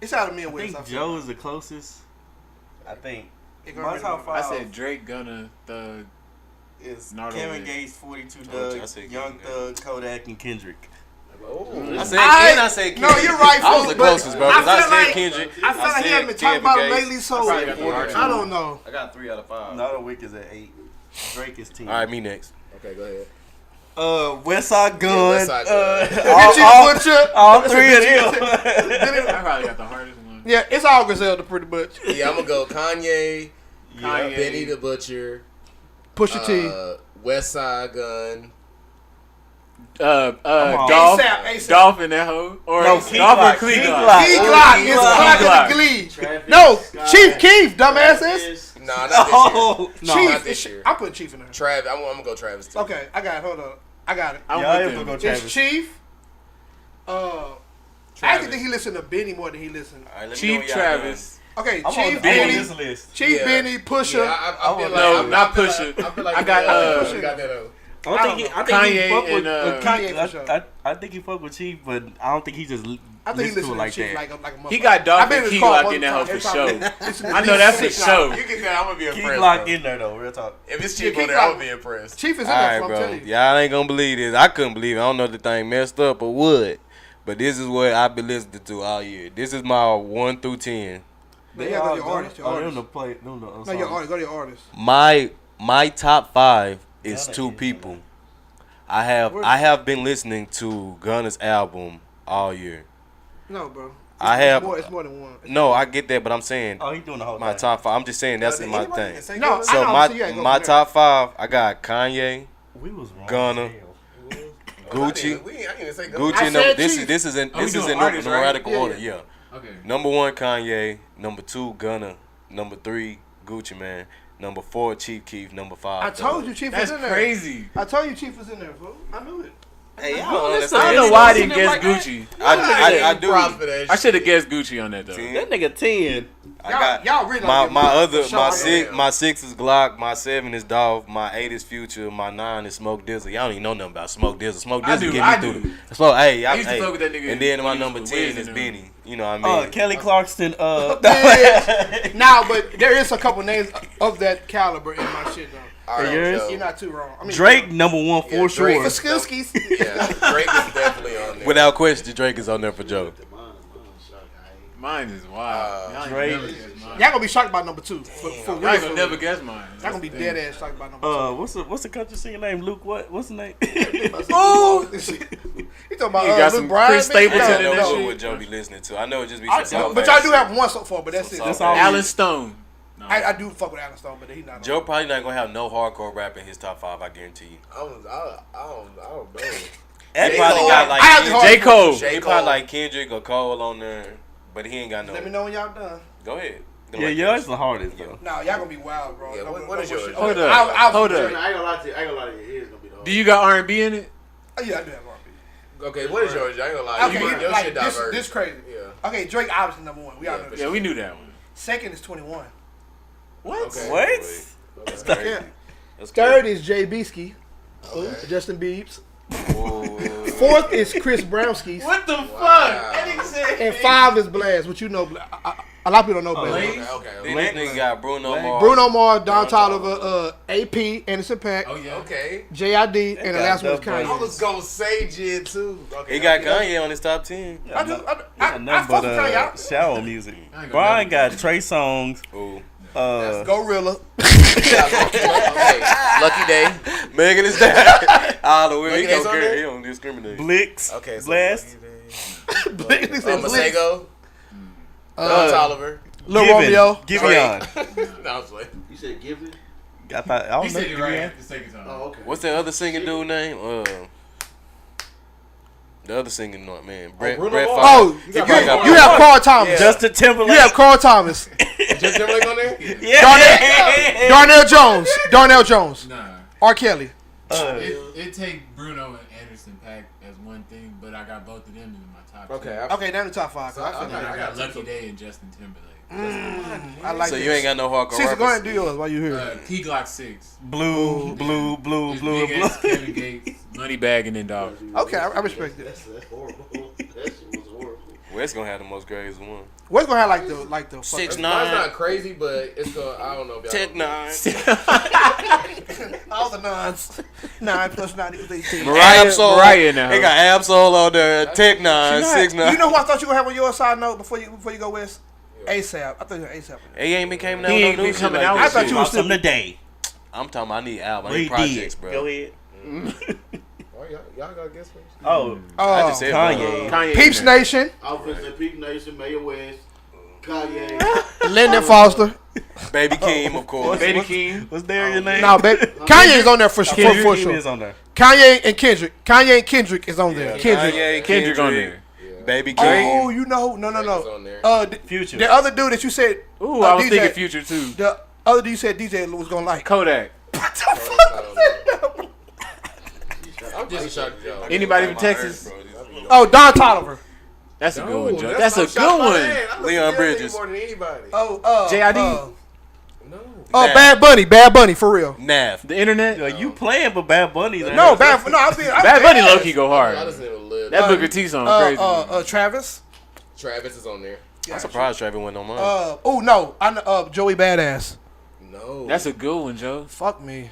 It's out of me I and West. think Joe is the closest. I think. It My gonna top be- five. I said Drake, Gunna, Thug. is Nardo Kevin Wick. Gates, 42 Oh, I Doug, said Young Kevin Thug, Kodak, and Kendrick. I said Kendrick. No, you're right, I was the but closest, bro. I Because I feel said like- Kendrick. I feel like he said hasn't been talking Kevin about him Gates. lately, so probably got the hardest I don't know. I got 3 out of 5. Nardo Wick is at 8. Drake is 10. All right, me next. Okay, go ahead. West Side Gun. West Side Gun. All 3 of them. I probably got the hardest one. Yeah, it's all Griselda pretty much. Yeah, I'm gonna go Kanye, Kanye. Benny the Butcher, Pusha T. West Side Gun. Dolph. ASAP. Dolph in that hoe. Or No, Dolph Key or Glock. Key Key Glock. Glock. Key Glock. It's Glock. Glock in the Glee. Travis No, Scott, Chief Keef, dumbasses. Nah, not this year. Oh, no. Chief. not this year. I'm putting Chief in there. Travis, I'm gonna go Travis too. Okay, I got it. Hold on. I got it. I'm Y'all with have to them. go Travis. It's Chief. I actually think he listened to Benny more than he listened. All right, let me know Chief what y'all Travis. Okay, I'm on Chief, Benny. Benny, This list. Chief, Yeah. Benny, Pusha. Yeah, I feel like No, I'm not I feel Pusha. like- I feel like I got, you got that though. I think he Kanye fuck with and, Kanye for I, sure. I think he fuck with Chief, but I don't think he just I think he listens listened to it to like Chief that. like a motherfucker. He got Dolph I've been and in Key his car Glock in that hoe one for time. sure. Every time. I know that's for Chief- sure. You can say I'm gonna be Key impressed. Glock bro. in there though, real talk. If it's Yeah, Chief Key on there, Glock- I'm gonna be impressed. Chief is in All there, right, so I'm bro. telling you. Y'all ain't gonna believe this. I couldn't believe it. I don't know if the thing messed up or what. But this is what I've been listening to all year. This is my 1 through 10. They gotta go to your artist. Your Oh, them artist. to play. Them No, your songs. artist. Go to your artist. My top 5 is Gunna 2 is people. I have been listening to Gunna's album all year. No, bro. I have It's more than one. no, I get that, but I'm saying Oh, he doing the whole my thing. top 5. I'm just saying that's my thing. No, So I know, my so you gotta go my from there. top 5, I got Kanye, We was wrong. Gunna, as hell. Gucci, I didn't even say Gucci. I said This Chief. is in Oh, we this is doing in artists, right? numerical Yeah, order. yeah. Yeah. Okay. Number 1 Kanye, number 2 Gunna, number 3 Gucci Man, number 4 Chief Keef, number 5. I told you Chief That's was in there. crazy. I told you Chief was in there, fool. I knew it. Hey, I don't know why I didn't guess Gucci. I do. Props for that I shit. should have guessed Gucci on that though. 10. That nigga 10. I got Y'all really my don't my give me other a my shot. six my 6 is Glock, my 7 is Dolph, my 8 is Future, my 9 is Smoke Dizzle. Y'all don't even know nothing about Smoke Dizzle. Smoke I Dizzle do, get I me do. through the Smoke. Hey, I used to hey. fuck with that nigga And then my when he number was 10 with is Wiz and Benny. You know what I mean? Kelly Clarkson. Now, but there is a couple names of that caliber in my shit though. All right, yours? so- You're not too wrong. I mean, Drake number 1 for Yeah, sure. Drake. for Skilskis. Yeah, Drake is definitely on there. Without question, Drake is on there for Joe. Mine is wild. Y'all ain't Drake. never guess mine. Y'all gonna be shocked by number 2. For real. Y'all ain't for gonna real. never guess mine. Y'all gonna be dead ass shocked by number 2. What's the country singer name? Luke what? What's the name? Ooh! You talking about You got Luke some Bryan? Chris man? Stapleton I in don't that know shit. what Joe be listening to. I know it just be I- some but y'all do have one so far, but that's it. That's all. Alan Stone. No. I do fuck with Alan Stone, but he not. Joe probably not gonna have no hardcore rap in his top 5. I guarantee you. I don't know. He J. probably Cole. got like I have the Kendrick. J. Cole. J. He Cole. probably like Kendrick or Cole on there, but he ain't got no. Let me know when y'all done. Go ahead. Go Yeah, like yours that. is the hardest though. Nah, y'all gonna be wild, bro. Yeah, No, what no is bullshit. yours? Hold Okay, up. Hold I up. ain't gonna lie to you. It is gonna be the Do you got R&B in it? Oh, yeah, I do have R&B. Okay, what is yours? I ain't gonna lie. Okay, Your like, shit this diverse. crazy. Yeah. Okay, Drake obviously number 1. We all Yeah, know for this. Yeah, we knew that one. Second is 21. What? Okay. What? That's crazy. Yeah. That's Third crazy. is Jay Beaskey. Okay. Justin Biebs. Ooh. Fourth is Chris Brownski. What the fuck? Wow. That nigga said. And 5 is Blaz, which you know. A lot of people don't know Blaz. Blaze? Okay. Then this nigga got Bruno Mars. Bruno Mars, Don Toliver, AP, Anderson .Paak, Oh yeah. Okay. JID, and the got last one is Dub Blaze. I Kanye. was gonna say Jid too. Okay. He got Kanye on his top 10. I do. I Nothing fuck but with Kanye. shower music. I ain't gonna Brian never got Trey Songz. Ooh. Gorilla. Okay. Lucky Day. Megan is that. All the way. He Look at don't this care. on He don't discriminate. Blix. Okay. So Blast. Blix. He said Blix. Masego. Don Toliver. Lil Romeo. Giveon. No, I was like, You said give it? I thought I He don't know. said it Giveon. right. Just take your time. Oh, okay. What's that other singing dude name? The other singing man. Brett Bruno Brett Mars. Favre. Oh, He you probably got have Carl Thomas. Yeah. Justin Timberlake. You have Carl Thomas. Justin Timberlake on there? Yeah. Darnell Jones. Nah. R. Kelly. It take Bruno and Anderson .Paak as one thing, but I got both of them in my top. Okay. Okay, down the top 5. So And then Okay, I I got got Lucky two. Day and Justin Timberlake. I like So this. you ain't got no hardcore Caesar, go ahead and rappers? do yours while you here. Key Glock 6. Blue. It's Big X, Kevin Gates, Moneybag, and then Dog. Okay, I respect it. That's horrible. That shit was horrible. West gonna have the most craziest one. What's gonna have like the 6'9". Mine's not crazy, but it's gonna. I don't know. If y'all Tech 9. all the nines. 9 plus 9 equals 18. Mariah in that They hoe. got Absol on there. Tech 9, 6'9". You know who I thought you were gonna have on your side note before you go West? ASAP. I thought you were ASAP. He ain't been coming out He no ain't new been shit coming like out that. I thought shit. you was From today. I'm talking about I need album. I We need projects, did. bro. Go ahead. y'all got guess first. Oh, I just said Kanye. Kanye Peeps in there. Nation, Outfits at Peep Nation, Mayor West, Kanye. Lyndon Foster. Baby Keem, of course. Baby King. What's there your name? No, baby. Kanye's on there for Kendrick sure. is on there. Kanye and Kendrick is on there. Yeah, Kendrick. Kanye, Kendrick on there. Baby Keem. Oh, you know who? No. On there. Future. The other dude that you said. Ooh, I was DJ. thinking Future too. The other dude you said DJ was gonna like. Kodak. What the fuck was that? I'm just a shock to y'all. Anybody from Texas? Oh, Don Tolliver. That's a good one, Joe. That's That's a I'm shocked good by one. that. I listen Leon to everything Bridges. more than anybody. Oh, JID? No. Oh, Nah. Bad Bunny, for real. Nav. The internet? Yo, you playing, but Bad Bunny. No, I'm Bad Bunny low key go I hard. listen to Lil. That Booker T song crazy. Travis. Travis is on there. I'm surprised Travis went on mine. Oh no, I know, Joey Badass. No. That's a good one, Joe. Fuck me.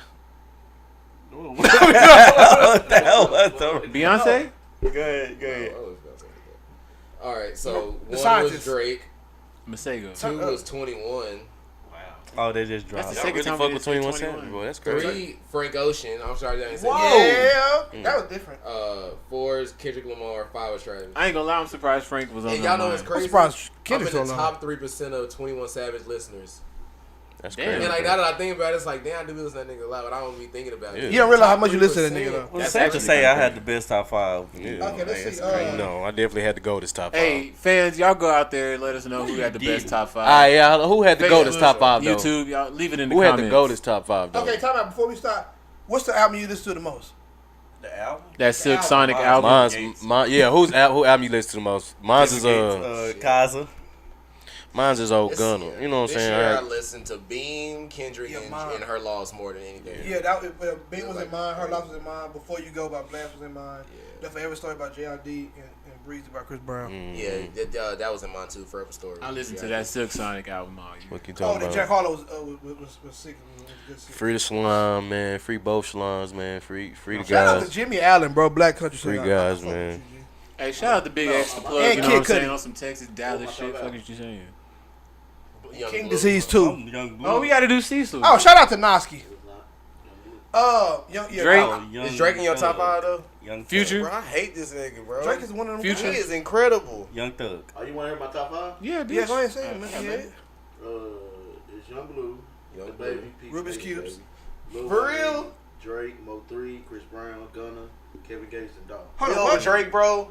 What the hell was that? Beyonce? Go ahead. All right, so The one Scientist. was Drake, Masego. 2 was 21, Oh, they just dropped. That's Y'all the really second fuck time with we 21 did Savage, 21. boy. That's crazy. 3 Frank Ocean. I'm sorry I didn't say Yeah, that was different. 4 is Kendrick Lamar, 5 was Travis. I ain't gonna lie, I'm surprised Frank was on And that y'all know line. what's I'm crazy? surprised I'm Kendrick's in the so long. top 3% of 21 Savage listeners. That's Damn. crazy. And like now that I think about it, it's like, damn, I do listen to that nigga a lot, but I don't be thinking about Yeah. it. You don't realize how Top much you listen to that 3%. nigga though. Well, That's it's safe to actually say kinda I had crazy. the best top 5. Yeah. Okay, let's That's see, crazy. No, I definitely had to go this top 5. Hey, fans, y'all go out there and let us know who had the best top 5. Yeah, who had to go this top 5 though? YouTube, y'all leave it in the Who had comments. to go this top 5 though? Okay, time out before we start. What's the album you listen to the most? The album? That Silk album. Sonic album. Who album you listen to the most? Mine's is Kaza. mine's is Old Gunner. You know what I'm This year I saying? listened to Beam, Kendrick, Yeah, and mine. Her Loss more than anything. Yeah, that was Bing was in mine. Her Life was in mine. Before You Go by Blast was in mine. The Forever Story by JID and Breezy by Chris Brown. Yeah, that was in mine too. Forever Story. I listened to that Silk Sonic album all year. What you Oh, talking the about? Jack Harlow was sick. Was good sick. Free the slime, man. Free both slimes, man. Free the Shout out to guys. Jimmy Allen, bro. Black Country Free Singer. guys, I fuck man. with you, G. Hey, shout out to Big X the plug, And you know what I'm Kid saying? Cudi. On some Texas, Dallas shit. Fuck what you saying? Young King Blue. Disease 2. Young Blue. Oh, we gotta do Cecil. Oh, shout out to Noski. Yeah, Drake. Oh, Young Is Drake in your top Thug. 5 though? Young Future. Bro, I hate this nigga, bro. Drake is one of them. Future. He is incredible. Young Thug. Oh, you want to hear my top 5? Yeah, bitch. Yeah, go ahead and say it, man. Yeah, Yeah. man. It's Young Blue, Young The Blue. Baby, Peach Rubik's Baby, Cubes. Baby, Lil For Wayne, real? Drake, Mo3, Chris Brown, Gunna, Kevin Gates, and Dog. Hold We on, over what? Drake, bro.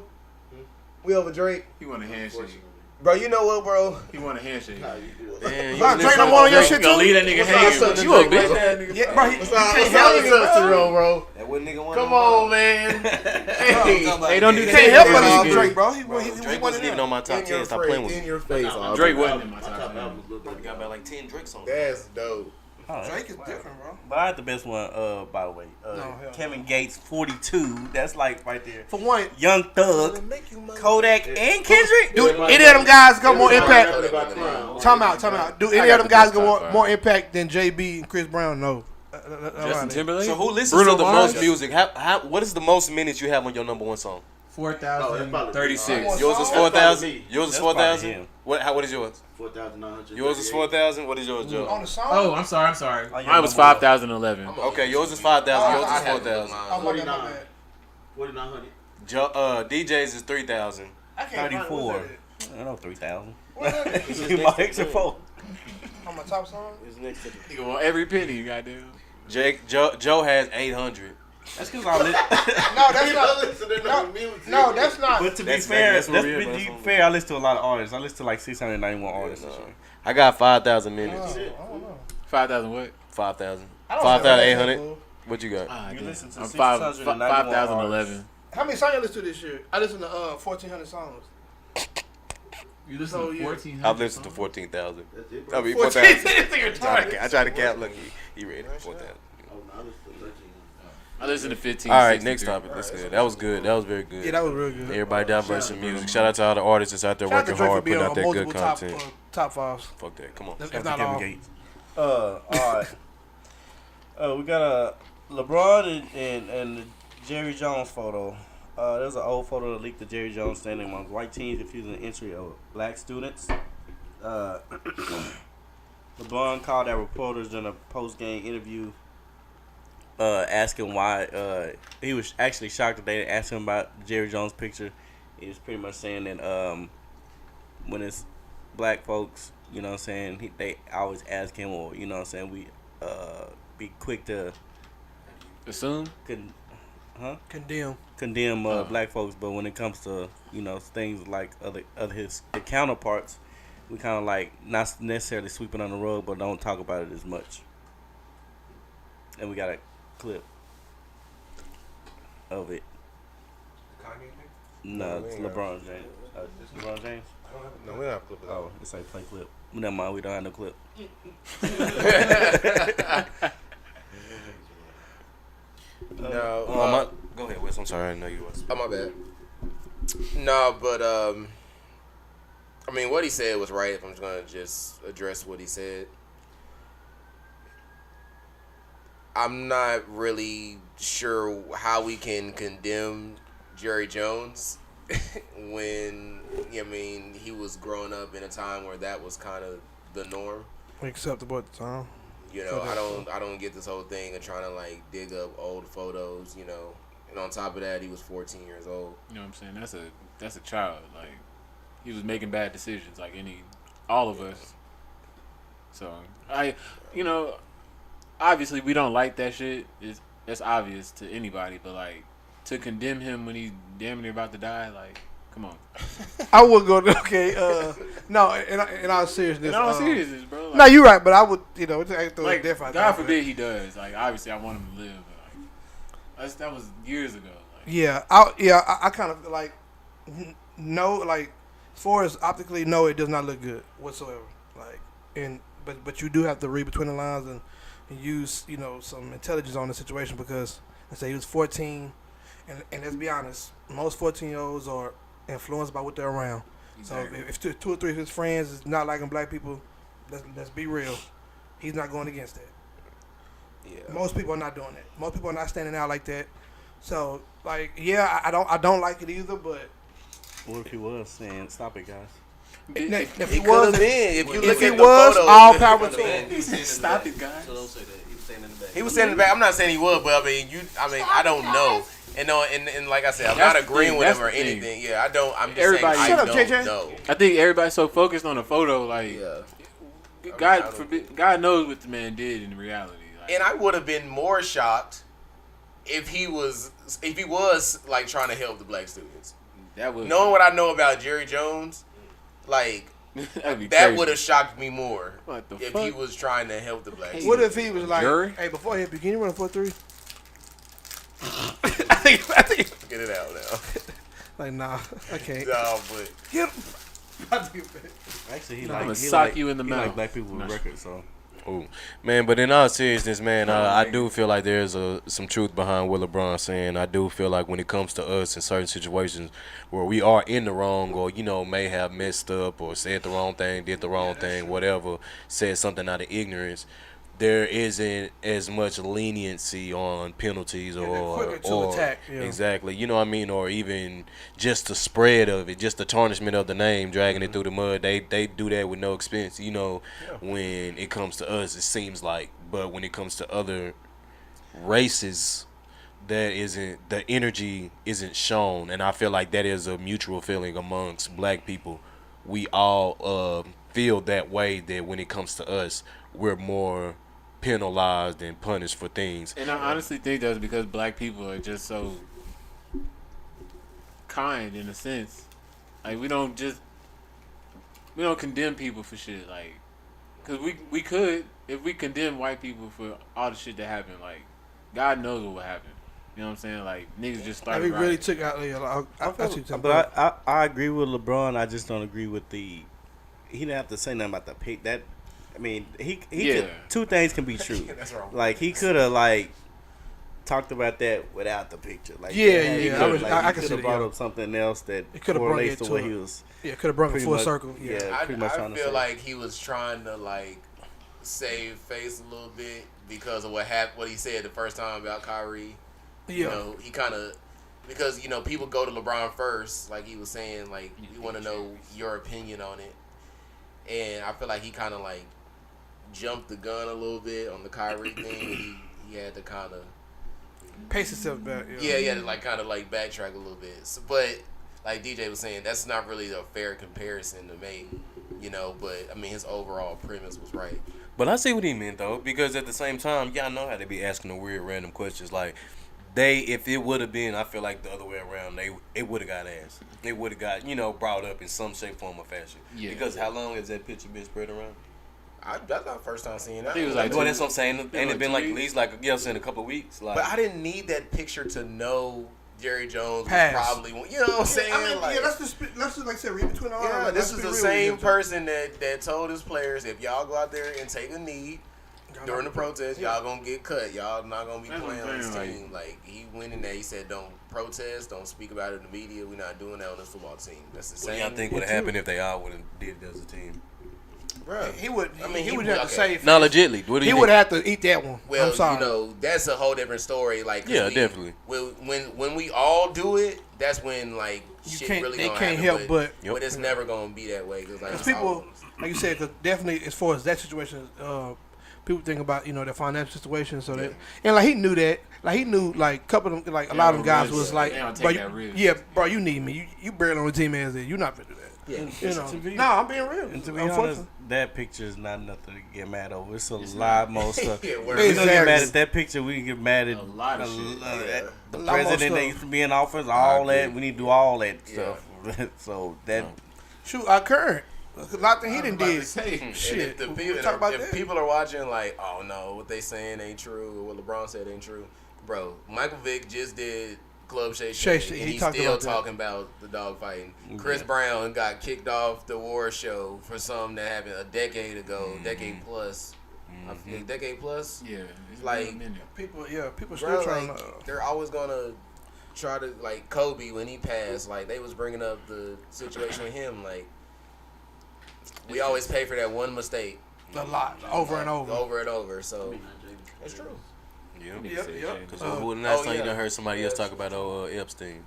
We over Drake. He want a handshake. Unfortunately. Bro, you know what, bro? He want a handshake. How you do it? Damn, Nah, Drake don't want on your shit You gonna too. leave that nigga What's up, hanging. what's up, You a Drake, bitch bro? ass nigga. Yeah, bro. What's up, bro? That one nigga won. Come on, man. Hey, don't do You that. can't help Yeah, but listen to nigga. Drake, bro. He Drake one wasn't of even them. on my top In 10. your Stop playing with face, me. in your face. Aubrey. Drake wasn't in my My top top 10. album was Lil Baby. Got about like 10 Drake songs. That's dope. Drake is different, bro. But I had the best one, by the way. hell Kevin Gates, 42. That's like right there. For one, Young Thug, Kodak, and Kendrick. do any of them guys got more impact? Everybody crying. Time out. Do any of them guys got more impact than JB and Chris Brown? No. Justin Timberlake. So who listens Bruno to the Mars? most music? What is the most minutes you have on your number one song? 4,036. Yours is That's 4,000. probably me. Yours is That's probably 4,000. him. What is yours? 4,900. Yours is 4,000. What is yours, Joe? On the song? Oh, I'm sorry. Oh, yeah, Mine was number one. 5,011. Okay, yours is 5,000. Yours I is had to do 4,000. mine. Oh, my bad, my bad. 4,900. DJ's is 3,000. I can't find it. 34. What's I don't know, 3,000. that? My extra 4. On my top song? It's next to Nigga want every penny, goddamn. Joe has 800. That's because I listen. No, that's not. No, that's not. But to be fair, I listen to a lot of artists. I listen to like 691 artists. I got 5,000 minutes. I don't know. 5,000 what? 5,000. I don't 5,800. know. What you got? You listen to I'm 5,011. How many songs you listen to this year? I listen to 1,400 songs. You listen to 14? I've listened to 14,000. I mean, 14,000. 4,000. I tried to cap. Look, he read it. 4,000. I listen to 15. All right, next topic. Let's go. That was good. That was very good. Yeah, that was real good. Everybody diverse in music. Shout out to all the artists that's out there Shout out to working Drake hard, for being putting out on that good multiple content. top fives. Fuck that. Come on. If Shout not out all. to Kevin Gates. All right. We got a LeBron and the Jerry Jones photo. There's an old photo that leaked of Jerry Jones standing among white teens refusing the entry of black students. LeBron called out reporters during a post-game interview, asking why. He was actually shocked that they asked him about the Jerry Jones picture. He was pretty much saying that when it's black folks, you know what I'm saying, they always ask him, or you know what I'm saying, we be quick to Assume? Condemn black folks, but when it comes to, you know, things like the counterparts, we kind of like not necessarily sweep it on the rug, but don't talk about it as much. And we got a clip of it. Kanye? No, it's LeBron James. LeBron James? No, we don't have a clip of that. Oh, it's like play clip. Never mind, we don't have no clip. No. Go ahead, Wes. I'm sorry. I didn't know you was. Oh, my bad. No, but I mean, what he said was right. If I'm just gonna just address what he said, I'm not really sure how we can condemn Jerry Jones when he was growing up in a time where that was kind of the norm. Acceptable at the time. I don't get this whole thing of trying to like dig up old photos, And on top of that, he was 14 years old. You know what I'm saying? That's a child. Like, he was making bad decisions, like all of us. So obviously we don't like that shit. That's obvious to anybody. But like, to condemn him when he's damn near about to die, like, come on. I would go. Okay, no. In all seriousness. In all seriousness, bro. Like, no, you're right. But I would, throw like, a diff out God there, forbid he does. Like, obviously, I want him to live. But like, that was years ago. Like, yeah, I kind of like no, like as far as optically, no, it does not look good whatsoever. Like, but you do have to read between the lines and use some intelligence on the situation, because let's say he was 14, and let's be honest, most 14-year-olds are influenced by what they're around. Exactly. So if two or three of his friends is not liking black people, let's be real, he's not going against that. Yeah. Most people are not doing that. Most people are not standing out like that. So like, yeah, I don't like it either. But what if he was saying, "Stop it, guys"? If he was, if you look at the was, photos, all power to him. Stop it, guys. So don't say that. He was standing in the back. He was standing in the back. I'm not saying he would, but I don't know. And like I said, I'm not agreeing with him or anything. Yeah, I don't. I'm just saying I don't know. I think everybody's so focused on the photo, like, God knows what the man did in reality. Like, and I would have been more shocked if he was like trying to help the black students. Knowing what I know about Jerry Jones, like that would have shocked me more if he was trying to help the black students. What if he was like, "Hey, before he can you run a 4.3?" I think. Get it out now. Like, nah, I can't. No, but get him. Actually, I'm gonna sock you in the mouth. Like black people with records, so. Ooh. Man, but in all seriousness, man, I do feel like there's some truth behind what LeBron's saying. I do feel like when it comes to us in certain situations where we are in the wrong, or may have messed up or said the wrong thing, did the wrong thing, whatever, said something out of ignorance, there isn't as much leniency on penalties or attack, exactly, you know what I mean, or even just the spread of it, just the tarnishment of the name, dragging it through the mud. They do that with no expense, when it comes to us, it seems like. But when it comes to other races, the energy isn't shown, and I feel like that is a mutual feeling amongst black people. We all feel that way, that when it comes to us, we're more penalized and punished for things. And I honestly think that's because black people are just so kind in a sense. Like we don't condemn people for shit. Like, cause we could if we condemn white people for all the shit that happened. Like, God knows what would happen. You know what I'm saying? Like niggas just started. We really took out. I agree with LeBron. I just don't agree with the. He didn't have to say nothing about the pick. That, I mean, he could, two things can be true. That's wrong. Like he could have like talked about that without the picture. Like I could have brought up something else that it could have brought it to what he was. Yeah, could have brought it full circle. Yeah, pretty much I feel like he was trying to like save face a little bit because of what he said the first time about Kyrie. Yeah. You know, he kind of, because, you know, people go to LeBron first, like he was saying, like, we want to know your opinion on it. And I feel like he kind of, like, jumped the gun a little bit on the Kyrie thing. He had to kind of pace himself back. Yeah, he had to, like, kind of, like, backtrack a little bit. So, but, like DJ was saying, that's not really a fair comparison to make, you know, but, I mean, his overall premise was right. But I see what he meant, though, because at the same time, y'all know how they be asking the weird random questions, like, if it would have been, I feel like the other way around, it would have got asked. It would have got, you know, brought up in some shape, form, or fashion. Yeah. Because how long has that picture been spread around? That's not the first time seeing that. He was like, well, that's what I'm saying. Ain't it been like at least like, you know, saying a couple of weeks? Like, but I didn't need that picture to know Jerry Jones was probably, you know what I'm saying? I mean, like, let's just like I said, read between the lines. Yeah, this is the same person that told his players, if y'all go out there and take a knee during the protest, y'all gonna get cut. Y'all not gonna be playing on this team. Like, he went in there, he said, don't protest, don't speak about it in the media. We're not doing that on this football team. That's the same. What do y'all think would have happened if they all would have did it as a team? Bro, he would have to say. No, legitly. He would have to eat that one. Well, I'm sorry. you know, that's a whole different story. Like, yeah, definitely. When we all do it, that's when like shit really gonna happen. They can't help but it's never gonna be that way. Cause people, like you said, cause definitely as far as that situation, people think about, you know, their financial situation. So that, and like he knew that, like he knew like couple of them, like a lot of them guys was like, bro, you need me. You barely on the team as it. You not gonna do that. Yeah, you know. No, I'm being real. And to be honest, that picture is not nothing to get mad over. It's a lot more stuff. We don't get mad at that picture. We can get mad at a lot of shit. The president that used to be in office, all that. We need to do all that stuff. So that shoot, our current. A lot that he didn't did. Shit. If people are watching, like, oh no, what they saying ain't true, or what LeBron said ain't true, bro. Michael Vick just did Club Shay Shay, and he's still talking about the dog fighting. Chris Brown got kicked off the war show for something that happened a decade ago, decade plus. Decade plus. Yeah, it's like people still trying to. They're always gonna try to, like Kobe when he passed. Like, they was bringing up the situation with him. Like, we always pay for that one mistake. A lot, over and over. So it's true. Yep. Because who the last time you done heard somebody else talk about Epstein?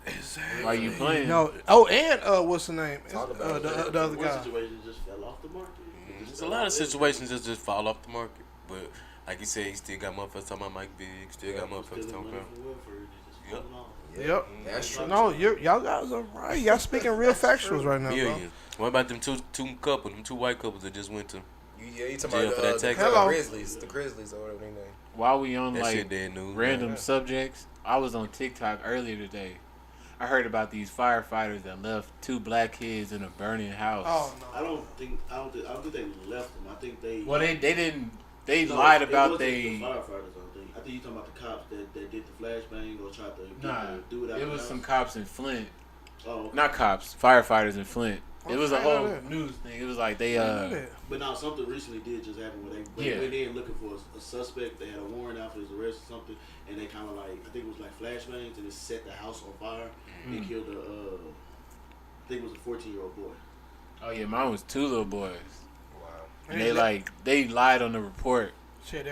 Exactly. Why you playing? No. Oh, and what's the name? The other guy. Situation just fell off the market. There's a lot of situations that just fall off the market, but like you said, he still got motherfuckers talking about Mike Big. Still got motherfuckers talking about. Yep. That's true. No, y'all guys are right. Y'all speaking real factuals right now, bro. What about them two white couples that just went to? Yeah, you talking about the Grizzlies or whatever they name. While we on that like random subjects, I was on TikTok earlier today. I heard about these firefighters that left 2 black kids in a burning house. Oh no! I don't think they left them. I think they. Well, they didn't. They lied about they. The firefighters, I think you talking about the cops that did the flashbang or tried to do it out. It was some cops in Flint. Oh. Not cops, firefighters in Flint. It was a whole news thing. It was like they But now something recently did just happen where they went in looking for a suspect. They had a warrant out for his arrest or something, and they kind of like, I think it was like flashbangs, and it set the house on fire. They killed I think it was a 14-year-old boy. Oh yeah, mine was 2 little boys. Wow. And they lied on the report, saying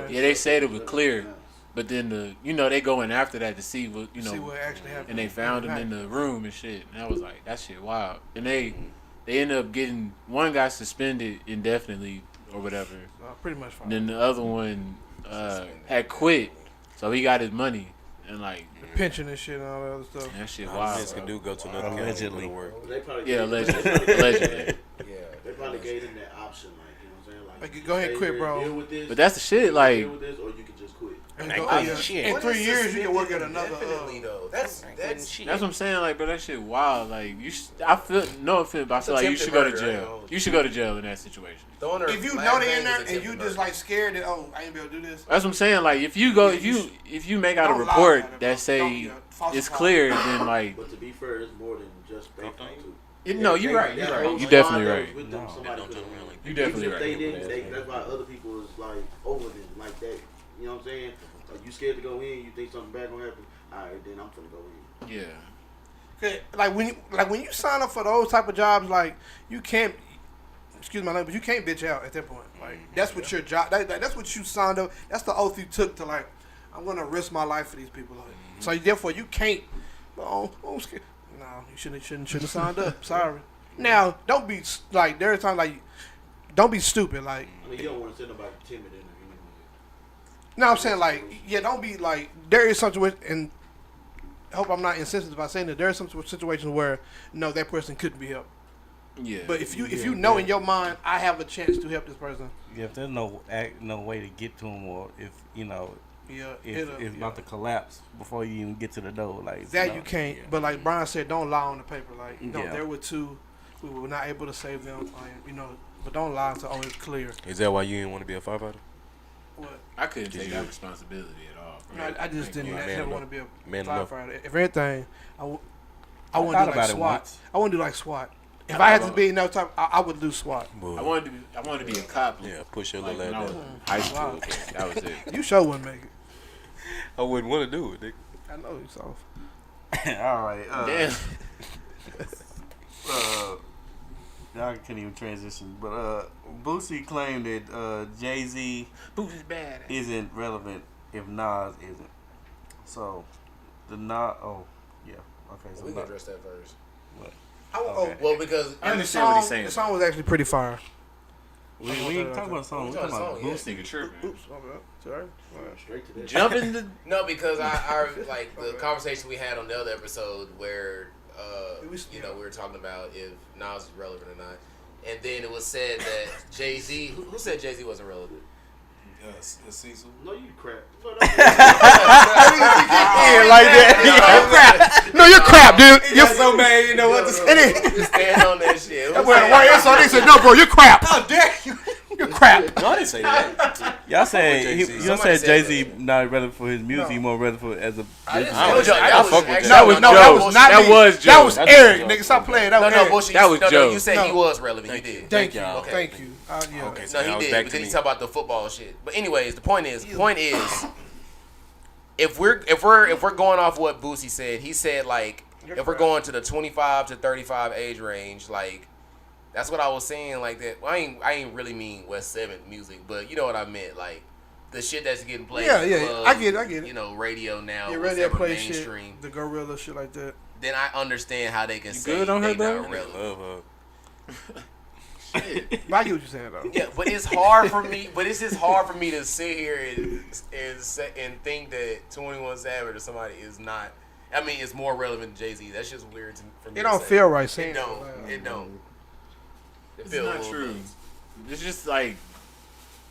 they said it was clear. But then they go in after that to see what see what actually happened, and they found him in the room and shit. And I was like, that shit wild. And they ended up getting one guy suspended indefinitely or whatever. Pretty much fine. And then the other one had quit, so he got his money and like the pension and shit and all that other stuff. That shit wild. Kids can go to another allegedly. Allegedly. They probably gave him that option, like, you know what I'm saying, like. Like, go ahead and quit, bro. Deal with this, But that's the shit. Like, deal with this, or you can just quit. In 3 years, you can work at another. Definitely though. That's that's what I'm saying. Like, bro, that shit wild. Like, I feel no offense, but I feel like you should go to jail. You should go to jail in that situation. If you know they're in there and you just like scared that I ain't be able to do this. That's what I'm saying. Like, if you go, if you make out a report that say it's clear, then like. But to be fair, it's more than just based on two. No, you're right. You're right. You definitely right. You definitely If they right. didn't, that's why other people is like over them like that. You know what I'm saying? Like you scared to go in, you think something bad gonna happen. All right, then I'm finna go in. Yeah. Like when you sign up for those type of jobs, like you can't. Excuse my language, but you can't bitch out at that point. Like that's what your job. That's what you signed up. That's the oath you took to like. I'm gonna risk my life for these people. Like, so therefore you can't. Oh, I'm scared. No, you shouldn't have signed up. Sorry. Now don't be like. There are times like. Don't be stupid. Like. I mean, you don't want to send nobody timid in there. No, I'm saying like, yeah, don't be like. There is something with, and I hope I'm not insensitive by saying that there are some situations where no, that person couldn't be helped. Yeah. But if you know in your mind, I have a chance to help this person. Yeah, if there's no way to get to him, or if if not to collapse before you even get to the door, like that you can't. Yeah. But like Brian said, don't lie on the paper. Like there were two, we were not able to save them. But don't lie until it's clear. Is that why you didn't want to be a firefighter? What? I couldn't take that responsibility at all. No, I just didn't want to be a firefighter. Enough. If anything, I want to do like SWAT. I want to do like SWAT. If I had to be in that type, I would do SWAT. I wanted to be a cop. Yeah, push your little ass down. High school. That was it. You sure wouldn't make it. I wouldn't want to do it, nigga. I know you soft. All right. Damn. Y'all can't even transition, but Boosie claimed that Jay-Z isn't relevant if Nas isn't. So the Nas, So we can address that first. What? Well, because I understand what he's saying. The song was actually pretty fire. We ain't talking about a song. We talking about Boosie nigga tripping. Oops, my bad. Sorry. Straight to that. Jumping the. No, because I like the conversation we had on the other episode where we were talking about if Nas is relevant or not, and then it was said that Jay-Z. Who said Jay-Z wasn't relevant? Yes, Cecil. No, you crap. No, you're crap, dude. You're so mad. You know what to say. Just stand on that shit. They said, no, bro, you're crap. How dare you? You're crap. No, I didn't say that. Y'all said Jay-Z not relevant for his music, more relevant as a. That was Eric. Nigga, stop playing. That was Eric. That was Joe. You said he was relevant. You did. Thank you. Thank you. Okay, no, he did. But then he talked about the football shit. But anyways, the point is, if we're going off what Boosie said, he said like if we're going to the 25 to 35 age range, like. That's what I was saying, like that. Well, I ain't really mean West 7th music, but you know what I meant, like the shit that's getting played. Yeah, in the clubs, I get it. You know, radio now. Yeah, radio play mainstream. Shit, the gorilla shit like that. Then I understand how they can say good on her, they though? not relevant. Shit. I get what you're saying though. Yeah, but it's hard for me. But it's just hard for me to sit here and think that 21 Savage or somebody is not. I mean, it's more relevant than Jay-Z. That's just weird for me. It don't feel right saying it. It don't. It's not true. It's just like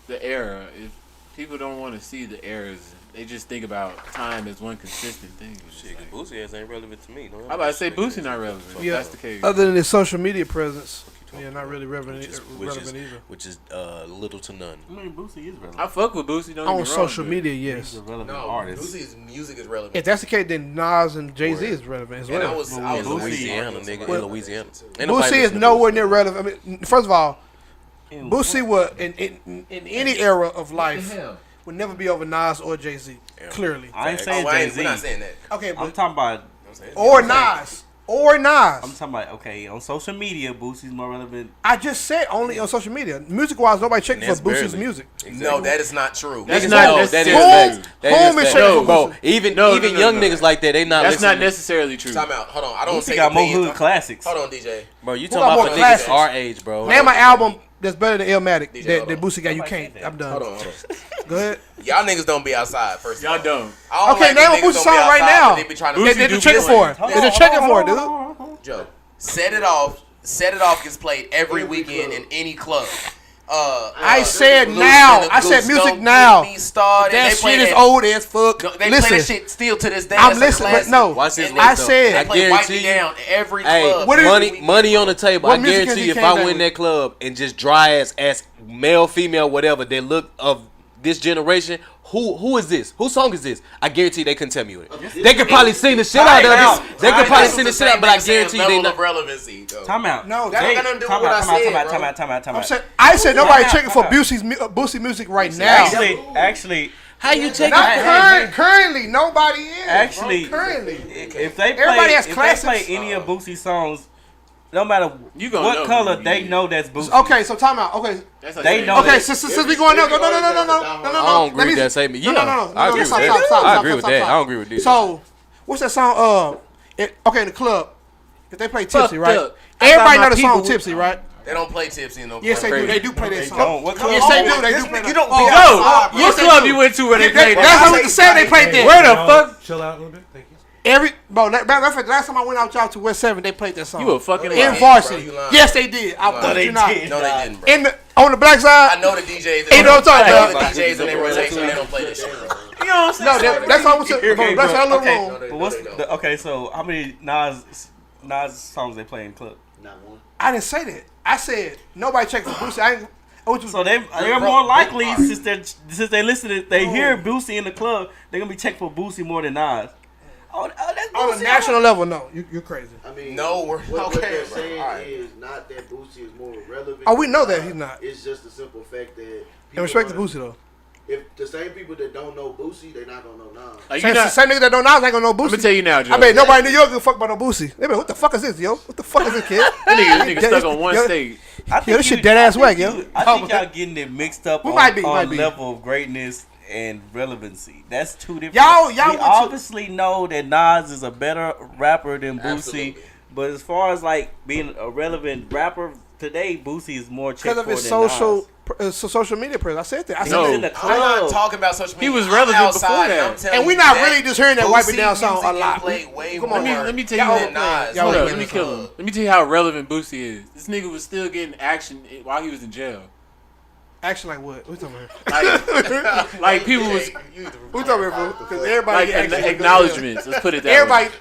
the era. If people don't want to see the eras, they just think about time as one consistent thing. Shit, cause Boosie ass ain't relevant to me. No, I'm about to say Boosie not relevant. Yeah, that's the case. Other than his social media presence, not really relevant either. Which is little to none. I mean, Boosie is relevant. I fuck with Boosie. Don't get me On wrong, social media, yes. He's a relevant No, artist. Boosie's music is relevant. If that's the case, then Nas and Jay-Z is relevant as And well. I was In Louisiana, nigga. In Louisiana. Ain't nobody Boosie is listening to nowhere Boosie. near relevant. I mean, first of all, Boosie would in any era of life would never be over Nas or Jay-Z. Clearly, I ain't saying we're Jay-Z. not saying that. okay, I'm but talking about. or Nas. I'm talking about, okay, on social media, Boosie's more relevant. I just said only on social media. Music-wise, nobody checking for Boosie's music. No, that is not true. That's Niggas not know necessarily that Home is is fact. checking for Bro, Boosie. even No, young niggas like that, they not That's not listening. necessarily true. Time out. Hold on. I don't Boosie take got more opinions. hood classics. Hold on, DJ. Bro, you got talking more about for classics? niggas our age, bro. Name an album that's better than Illmatic DJ, that hold on. Boosie got. You can't. I'm done. Hold on. Go ahead. Y'all niggas don't be outside, first of all. Y'all don't. I don't Okay, like name when a niggas Boosie don't song be right outside, now. but they be trying to They're do checking this. for it. They're checking for it, dude. Joe, Set It Off gets played every weekend in any club. I said now. I said music now. That shit is old as fuck. They play that shit still to this day. I'm listening, but no. I said. They play Wipe Me Down every club. Money on the table. I guarantee you, if I win that club and just dry ass male, female, whatever, they look of this generation. Who is this? Whose song is this? I guarantee they couldn't tell me it. They could probably sing the shit out of this. They could probably sing the shit out, but I guarantee they not. Time out. No, that ain't got nothing to do with what I said. Time out. I said nobody checking for Boosie music right now. Actually, how you checking? Not currently, nobody is. Actually, currently, if they play any of Boosie's songs, no matter what color, they know that's Boosie. Okay, so time out. Okay, they know. Okay, since we going no. I don't agree with that statement. Yeah, I agree with that. I agree with that. I don't agree with this. So, what's that song? Okay, in the club, if they play Tipsy, right? Everybody know the song Tipsy, right? They don't play Tipsy no. Yes, they do. They do play that song. What club? Yes, they do. They do play that. You don't. What club you went to where they played that? That's how we said they played that. Where the fuck? Chill out a little bit. Thank you. Last time I went out y'all to West 7, they played that song. You a fucking in varsity. Yes, they did. No, they didn't, bro. On the black side. I know the DJs. You know what I'm talking about? The DJs in their rotation, they don't play this shit, bro. You know what I'm saying? No, that's all we took. Black side little room. Okay, so how many Nas songs they play in club? Not one. I didn't say that. I said nobody checked for Boosie. So they're more likely since they listen to they hear Boosie in the club, they're gonna be checking for Boosie more than Nas. That's on a national level, no, you're crazy. I mean, no, we're what okay. they're saying is not that Boosie is more relevant. Oh, we know that he's not. It's just the simple fact that. And respect the Boosie though. If the same people that don't know Boosie, they're not gonna know Nas. Like the same nigga that don't know Nas ain't gonna know Boosie. I'm gonna tell you now, Joe. I mean, nobody in New York give a fuck about no Boosie. They be like, what the fuck is this, yo? What the fuck is this, kid? That nigga stuck on one stage. Yo, this shit dead ass whack, yo. I think y'all getting it mixed up on level of greatness and relevancy. That's two different. We obviously know that Nas is a better rapper than Boosie, Absolutely. but as far as like being a relevant rapper today, Boosie is more checked for than Nas. Social media presence. I said that. I said No. that. I'm not talking about social media. He was relevant before that. And we're not really just hearing that Wipe It Down song a lot. Come on, let me tell you Nas. Hold up, let me kill him. Let me tell you how relevant Boosie is. This nigga was still getting action while he was in jail. Action like what? What you talking about? Like people was What you talking about, bro? Because everybody like acknowledgements. Let's put it that everybody, way.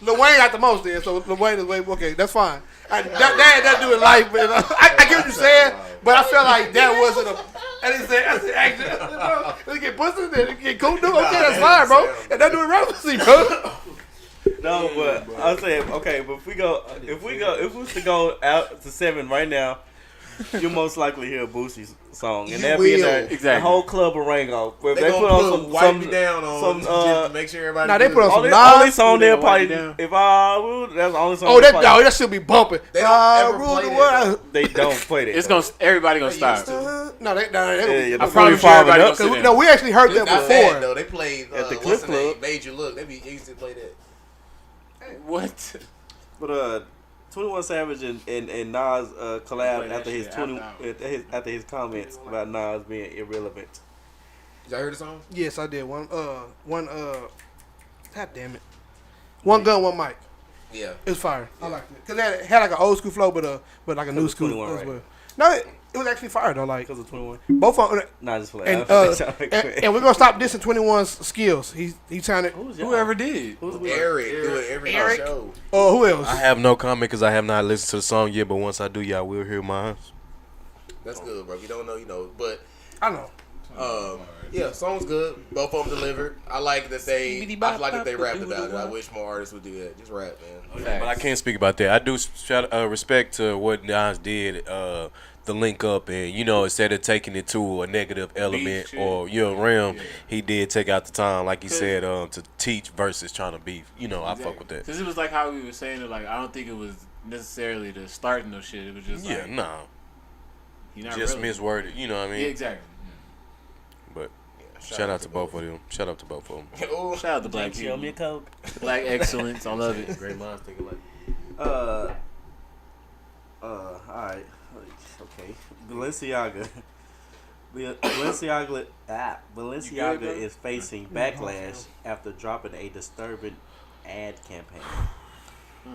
Lil Wayne got the most there, so Lil Wayne is way okay. That's fine. That had nothing to do with life, but I get what you're saying, but I feel like that wasn't a. I didn't say action. Let's get pussy, then get cool, dude. Okay, that's fine, bro. And that do with relevancy, bro. No, but I'm saying okay. But if we was to go out to 7 right now, you'll most likely hear a Boosie song, and that'll be in there. Exactly. The whole club will ring off. If they put on some Wipe Me Down on just to make sure everybody. Nah, they put on some only song they'll probably. If that's the only song. Oh, that should be bumping. They don't ever play that. They don't play that. It's gonna everybody gonna stop. No, they. I promise you, everybody gonna sit down. No, we actually heard that before. Though they played at the Cliff Club. Major Look. They used to play that. What? But 21 Savage and Nas collab after his comments about Nas being irrelevant. Did y'all hear the song? Yes, I did. God damn it. One gun, one mic. Yeah. It was fire. I liked it. Because it had like an old school flow, but like a new school. 21, right? Well. No, it was actually fire though. Like, because of 21. Both of them. Nah, just play. And we're gonna stop dissing 21's skills. He sounded. Whoever did. Eric do it every show. Oh, who else? I have no comment because I have not listened to the song yet. But once I do, y'all will hear mine. That's good, bro. If you don't know, you know. But I know. Yeah, song's good. Both of them delivered. I like that they rapped about it. I wish more artists would do that. Just rap, man. But I can't speak about that. I do respect to what Nas did. The link up, and instead of taking it to a negative element or realm, he did take out the time, like he said, to teach versus trying to beef. I fuck with that. Because it was like how we were saying it. Like I don't think it was necessarily the starting of shit. It was just just misworded. You know what I mean? Yeah, exactly. But shout out to both of them. Shout out to both of them. Shout out to Black people. Show me a code. Black excellence. I love it. Great minds think alike. All right. Okay. Balenciaga is facing backlash after dropping a disturbing ad campaign,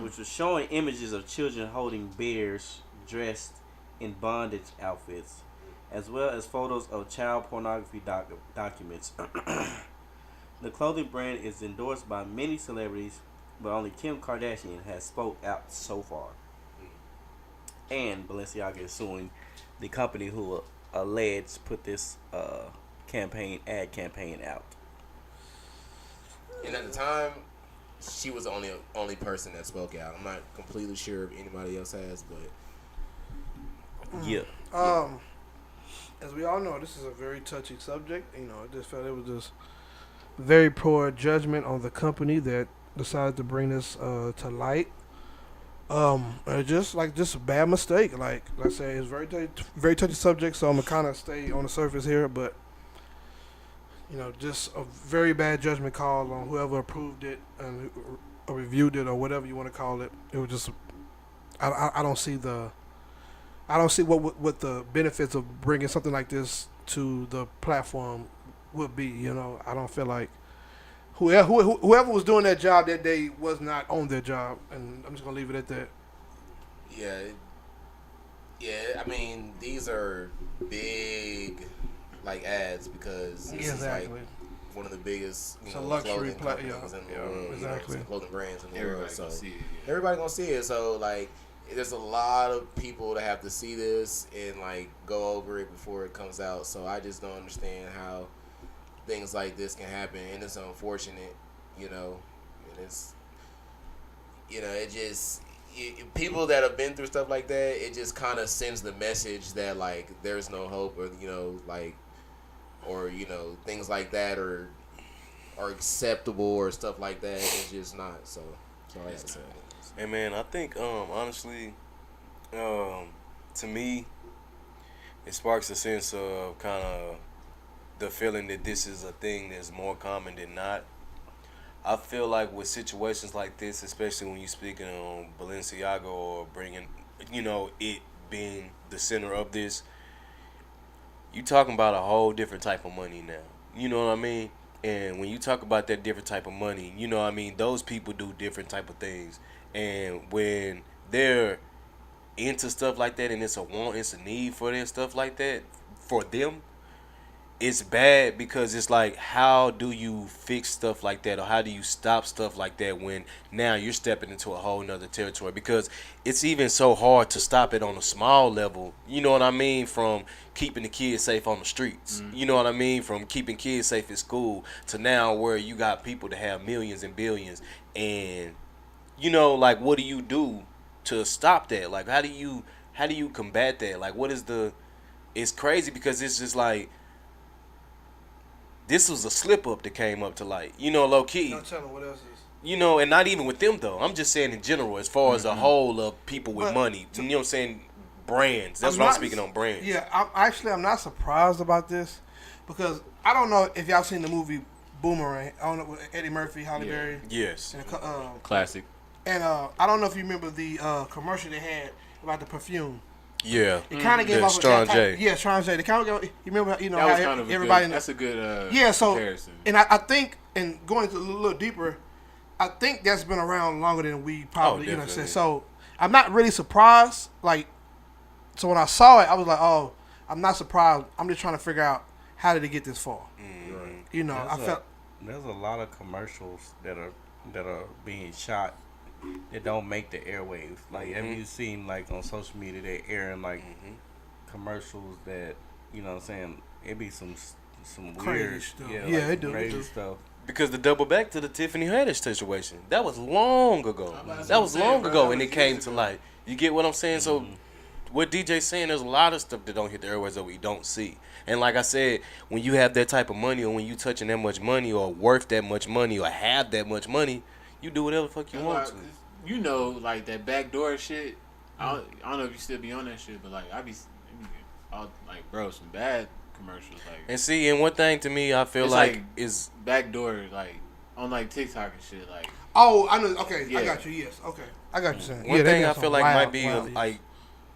which was showing images of children holding bears dressed in bondage outfits as well as photos of child pornography documents. The clothing brand is endorsed by many celebrities, but only Kim Kardashian has spoke out so far. And Balenciaga is suing the company who alleged put this ad campaign out. And at the time, she was the only person that spoke out. I'm not completely sure if anybody else has, but yeah. As we all know, this is a very touchy subject. You know, I just felt it was just very poor judgment on the company that decided to bring this to light. Just a bad mistake. Like I say, it's very touchy subject. So I'm gonna kind of stay on the surface here, but you know, just a very bad judgment call on whoever approved it and or reviewed it or whatever you want to call it. It was just, I don't see what the benefits of bringing something like this to the platform would be. You know, I don't feel like whoever was doing that job that day was not on their job, and I'm just gonna leave it at that. Yeah. I mean, these are big like ads because this is like one of the biggest luxury clothing companies in the world, exactly. Clothing brands in the Everybody world. So gonna see it, everybody gonna see it. So like, there's a lot of people that have to see this and like go over it before it comes out. So I just don't understand how things like this can happen, and it's unfortunate, you know. And it's, you know, it just people that have been through stuff like that, it just kind of sends the message that like there's no hope, or you know, like, or you know, things like that are acceptable or stuff like that. It's just not. So like I said. Hey man, I think honestly, to me, it sparks a sense of kind of the feeling that this is a thing that's more common than not. I feel like with situations like this, especially when you're speaking on Balenciaga or bringing, you know, it being the center of this, you talking about a whole different type of money now. You know what I mean? And when you talk about that different type of money, you know what I mean, those people do different type of things. And when they're into stuff like that and it's a want, it's a need for their stuff like that, for them, it's bad because it's like, how do you fix stuff like that, or how do you stop stuff like that when now you're stepping into a whole nother territory? Because it's even so hard to stop it on a small level, you know what I mean, from keeping the kids safe on the streets, you know what I mean, from keeping kids safe at school to now where you got people that have millions and billions, and you know, like, what do you do to stop that? Like, how do you combat that? Like, what is it's crazy because it's just like, this was a slip up that came up to light, you know, low key. Don't tell them what else is. You know, and not even with them though. I'm just saying in general, as far as a whole of people with money. You know what I'm saying? Brands. That's what I'm speaking on, brands. Yeah, I'm not surprised about this because I don't know if y'all seen the movie Boomerang. I don't know, with Eddie Murphy, Halle Berry. Yes. And, classic. And I don't know if you remember the commercial they had about the perfume. Yeah. It kind of gave off Strong J. Yeah, Strong J. They kind of, you remember, you know, That was how kind of everybody. that's a good yeah, so comparison. And I think, and going into a little deeper, I think that's been around longer than we probably, you know what I'm saying. So I'm not really surprised. Like, so when I saw it, I was like, oh, I'm not surprised. I'm just trying to figure out how did it get this far. You know, there's a lot of commercials that are being shot that don't make the airwaves. Like, have you seen, like, on social media, they're airing, like, commercials that, you know what I'm saying, it be some Crazy weird stuff. Yeah, Yeah, like, it do, crazy stuff. Because to double back to the Tiffany Haddish situation, that was long ago. That was long ago, and it came to light. You get what I'm saying? So, what DJ's saying, there's a lot of stuff that don't hit the airways that we don't see. And like I said, when you have that type of money, or when you touching that much money, or worth that much money, or have that much money, you do whatever the fuck you want to. You know, like that backdoor shit. I don't know if you still be on that shit, but like I be like, bro, some bad commercials. Like, and see, and one thing to me, I feel like is backdoor, like on like TikTok and shit. Like, oh, I know. Okay, yeah. I got you. Yes, okay, I got you saying. One thing I feel like might be wild, like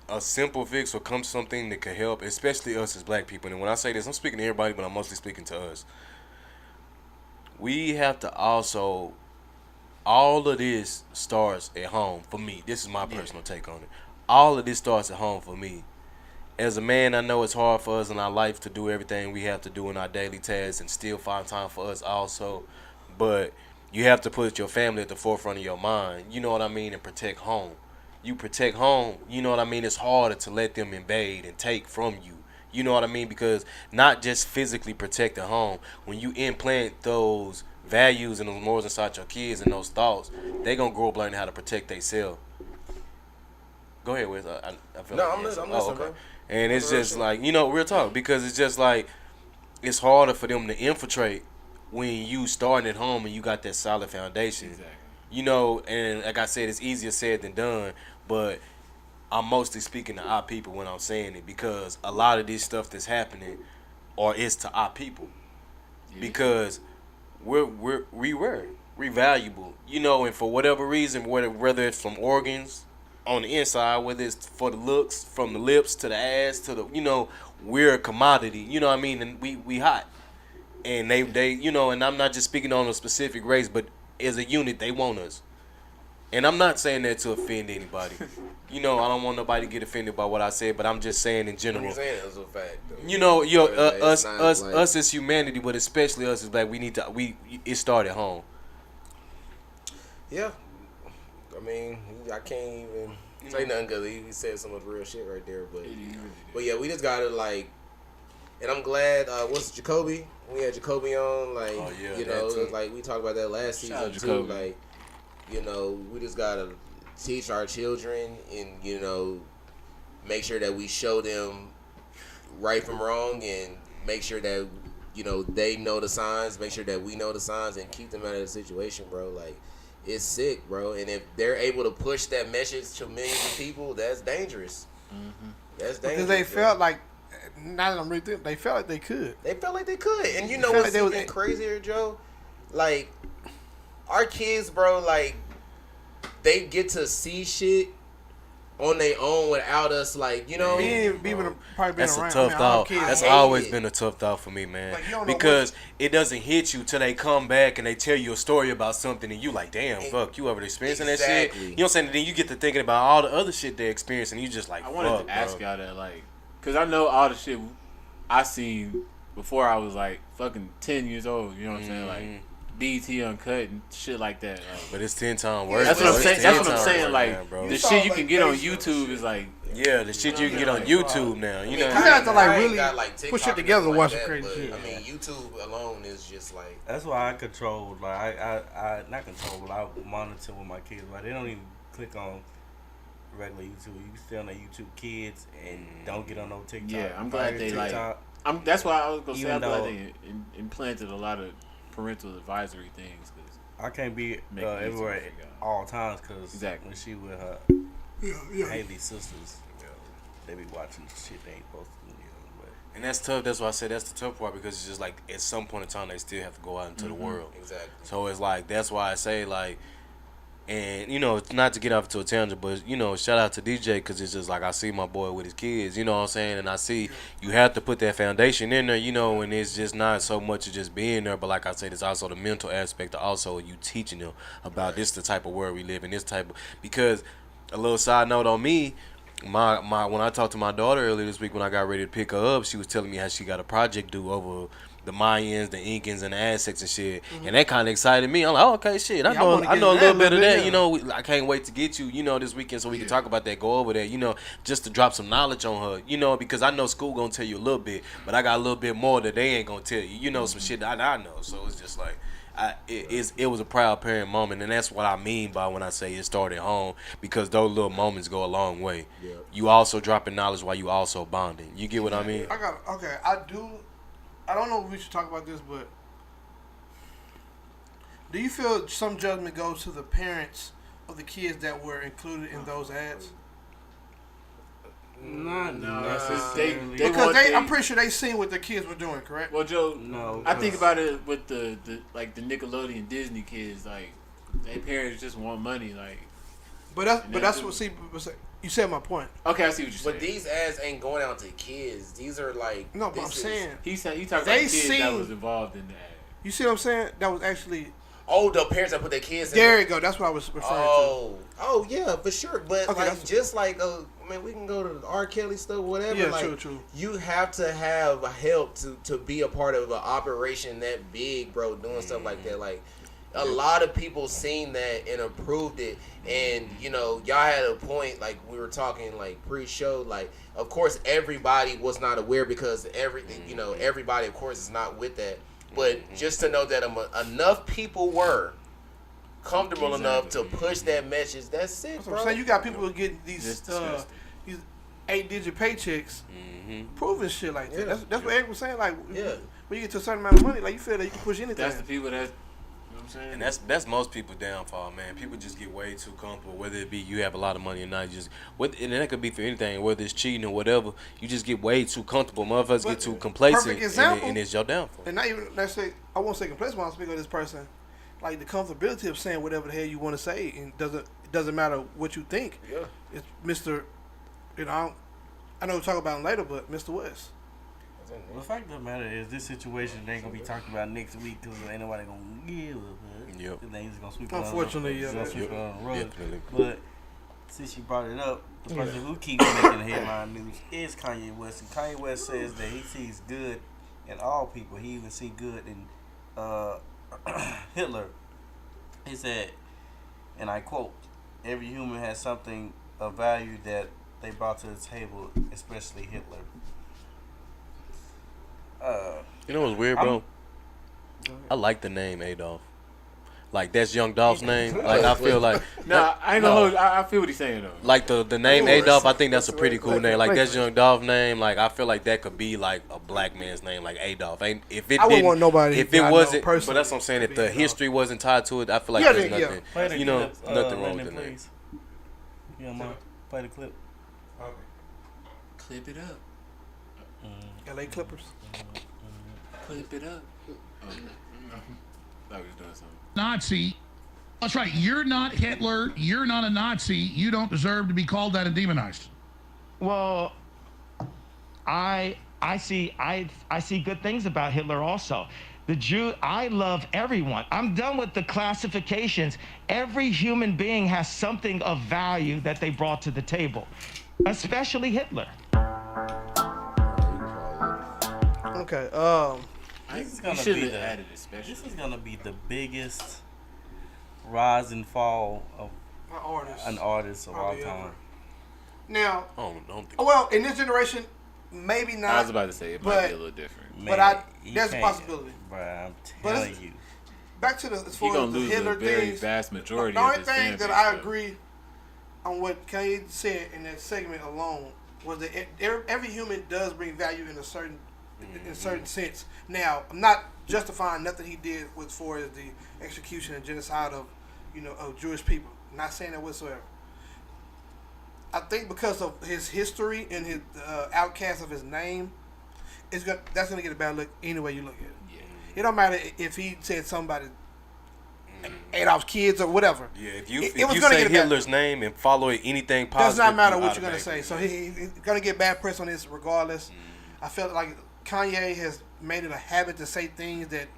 a simple fix, or come something that could help, especially us as black people. And when I say this, I'm speaking to everybody, but I'm mostly speaking to us. We have to also, all of this starts at home for me. This is my personal take on it. All of this starts at home for me. as a man, I know it's hard for us in our life to do everything we have to do in our daily tasks and still find time for us also. But you have to put your family at the forefront of your mind. You know what I mean? And protect home. You protect home, you know what I mean? It's harder to let them invade and take from you. You know what I mean? Because not just physically protect the home. When you implant those values and those morals inside your kids and those thoughts, they going to grow up learning how to protect themselves. Go ahead, Wes. I feel No, like I'm listening, bro. And it's just like, you know, real talk. Because it's just like, it's harder for them to infiltrate when you starting at home and you got that solid foundation. Exactly. You know, and like I said, it's easier said than done, but I'm mostly speaking to our people when I'm saying it, because a lot of this stuff that's happening is to our people. Yeah. Because we're valuable, you know, and for whatever reason, whether it's from organs on the inside, whether it's for the looks, from the lips to the ass to the, you know, we're a commodity, you know what I mean, and we hot. And they you know, and I'm not just speaking on a specific race, but as a unit, they want us. And I'm not saying that to offend anybody. You know, I don't want nobody to get offended by what I said, but I'm just saying in general. You're saying it as a fact, though. You know, us as humanity, but especially us as black, it started home. Yeah. I mean, I can't even say nothing because he said some of the real shit right there. But yeah, we just got to, like, and I'm glad, what's Jacoby? We had Jacoby on, like, you know, like we talked about that last season too. Like, you know, we just gotta teach our children and, you know, make sure that we show them right from wrong and make sure that, you know, they know the signs, make sure that we know the signs and keep them out of the situation, bro. Like, it's sick, bro. And if they're able to push that message to millions of people, that's dangerous. Mm-hmm. That's dangerous. Because they felt like, now that I'm reading, they felt like they could. They felt like they could. And you know what's even crazier, Joe? Like, our kids, bro, like, they get to see shit on their own without us, like, you know. That's a tough thought. That's always been a tough thought for me, man. Like, because it doesn't hit you till they come back and they tell you a story about something and you like, damn, fuck, you ever experiencing that shit? You know what I'm saying? And then you get to thinking about all the other shit they experienced and you just like, I wanted to ask y'all that, like, because I know all the shit I seen before I was like fucking 10 years old, you know what I'm saying? Like, BT Uncut and shit like that. Like, but it's 10 times worse. That's what I'm saying. That's what I'm saying. Like, the shit you can get on YouTube is like, yeah, the shit you can get on YouTube now. You know, you have to like really push it together and watch some crazy shit. I mean, YouTube alone is just like. That's why I control. Like, I not control, but I monitor with my kids. Like, they don't even click on regular YouTube. You stay on the YouTube Kids and don't get on no TikTok. Yeah, I'm glad they TikTok. Like. That's why I was gonna say I'm glad they implanted a lot of parental advisory things. Cause I can't be everywhere at all times because when she with her Haley's sisters, they be watching shit they ain't supposed to. And that's tough. That's why I said that's the tough part, because it's just like at some point in time they still have to go out into the world. Exactly. So it's like that's why I say like. And, you know, not to get off to a tangent, but, you know, shout out to DJ, because it's just like I see my boy with his kids, you know what I'm saying? And I see you have to put that foundation in there, you know, and it's just not so much of just being there. But like I said, it's also the mental aspect of also you teaching them about this the type of world we live in, this type of, because a little side note on me, my when I talked to my daughter earlier this week when I got ready to pick her up, she was telling me how she got a project due over the Mayans, the Incans, and the Aztecs and shit, and that kind of excited me. I'm like, oh, okay, shit, I know a little bit of that. You know, I can't wait to get you, you know, this weekend so we can talk about that, go over there, you know, just to drop some knowledge on her, you know, because I know school gonna tell you a little bit, but I got a little bit more that they ain't gonna tell you, you know, some shit that I know. So it's just like, it was a proud parent moment, and that's what I mean by when I say it started home, because those little moments go a long way. Yeah. You also dropping knowledge while you also bonding. You get what I mean? I don't know if we should talk about this, but do you feel some judgment goes to the parents of the kids that were included in those ads? No. I'm pretty sure they seen what the kids were doing, correct? Well, Joe, no. I think about it with the Nickelodeon Disney kids, like their parents just want money, like. But that's what you said my point. Okay, I see what you're saying. But these ads ain't going out to kids. These are like I'm saying he talked about kids that was involved in that. You see what I'm saying? That was actually Oh, the parents that put their kids in. There you go. That's what I was referring to. Oh yeah, for sure. But Okay, like, just like, we can go to the R. Kelly stuff, whatever. Yeah, like, true. You have to have help to be a part of an operation that big, bro. Doing stuff like that, like. A lot of people seen that and approved it, and y'all had a point, like we were talking like pre-show, like of course everybody was not aware because everything, everybody of course is not with that, but just to know that enough people were comfortable enough to push that message. That's it, bro. So you got people who get these 8-digit paychecks, proving shit like that. That's what Eric was saying. Like, when you get to a certain amount of money, like you feel that you can push anything. That's the people that. And that's most people's downfall, man. People just get way too comfortable. Whether it be you have a lot of money or not, and that could be for anything. Whether it's cheating or whatever, you just get way too comfortable. Motherfuckers get too complacent, and it's your downfall. And not even I won't say complacent when I speak of this person. Like the comfortability of saying whatever the hell you want to say, and it doesn't matter what you think. Yeah, it's Mr. I know we'll talk about him later, but Mr. West. Well, the fact of the matter is, this situation ain't gonna be talked about next week because ain't nobody gonna give a fuck. Yep. They just gonna sweep Unfortunately, it on the rug. Definitely. But since you brought it up, the person who keeps making the headline news is Kanye West, and Kanye West says that he sees good in all people. He even see good in Hitler. He said, and I quote, "Every human has something of value that they brought to the table, especially Hitler." You know what's weird, bro? I like the name Adolf. Like, that's Young Dolph's name. Like, I feel like... Nah, I ain't gonna hold. I feel what he's saying, though. Like, the name Adolf, I think that's a pretty cool name. Like, that's Young Dolph's name. Like, I feel like that could be, like, a black man's name, like Adolf. I wouldn't want nobody. If it wasn't... But that's what I'm saying. If the history wasn't tied to it, I feel like there's nothing... nothing wrong with the name. You don't mind? Play the clip. Okay. Clip it up. LA Clippers. Clip it up. I was doing something. Nazi. That's right. You're not Hitler. You're not a Nazi. You don't deserve to be called that and demonized. Well, I see good things about Hitler also. The Jew, I love everyone. I'm done with the classifications. Every human being has something of value that they brought to the table, especially Hitler. Okay. This is gonna be the biggest rise and fall of an artist of all time. Now, I don't think. well, in this generation, maybe not. I was about to say it might be a little different. Man, but there's a possibility. Bruh, I'm telling you. Back to as You're far gonna as the lose Hitler a very things. vast majority The of only his thing fan that base, I though. agree on what Kanye said in that segment alone was that every human does bring value in a certain sense. Now, I'm not justifying nothing he did as far as the execution and genocide of Jewish people. I'm not saying that whatsoever. I think because of his history and his outcast of his name, that's gonna get a bad look any way you look at it. Yeah. It don't matter if he said somebody Adolf's kids or whatever. Yeah, if you say Hitler's name and follow it anything positive, does not matter what you're gonna say. So he's gonna get bad press on this regardless. I felt like Kanye has made it a habit to say things that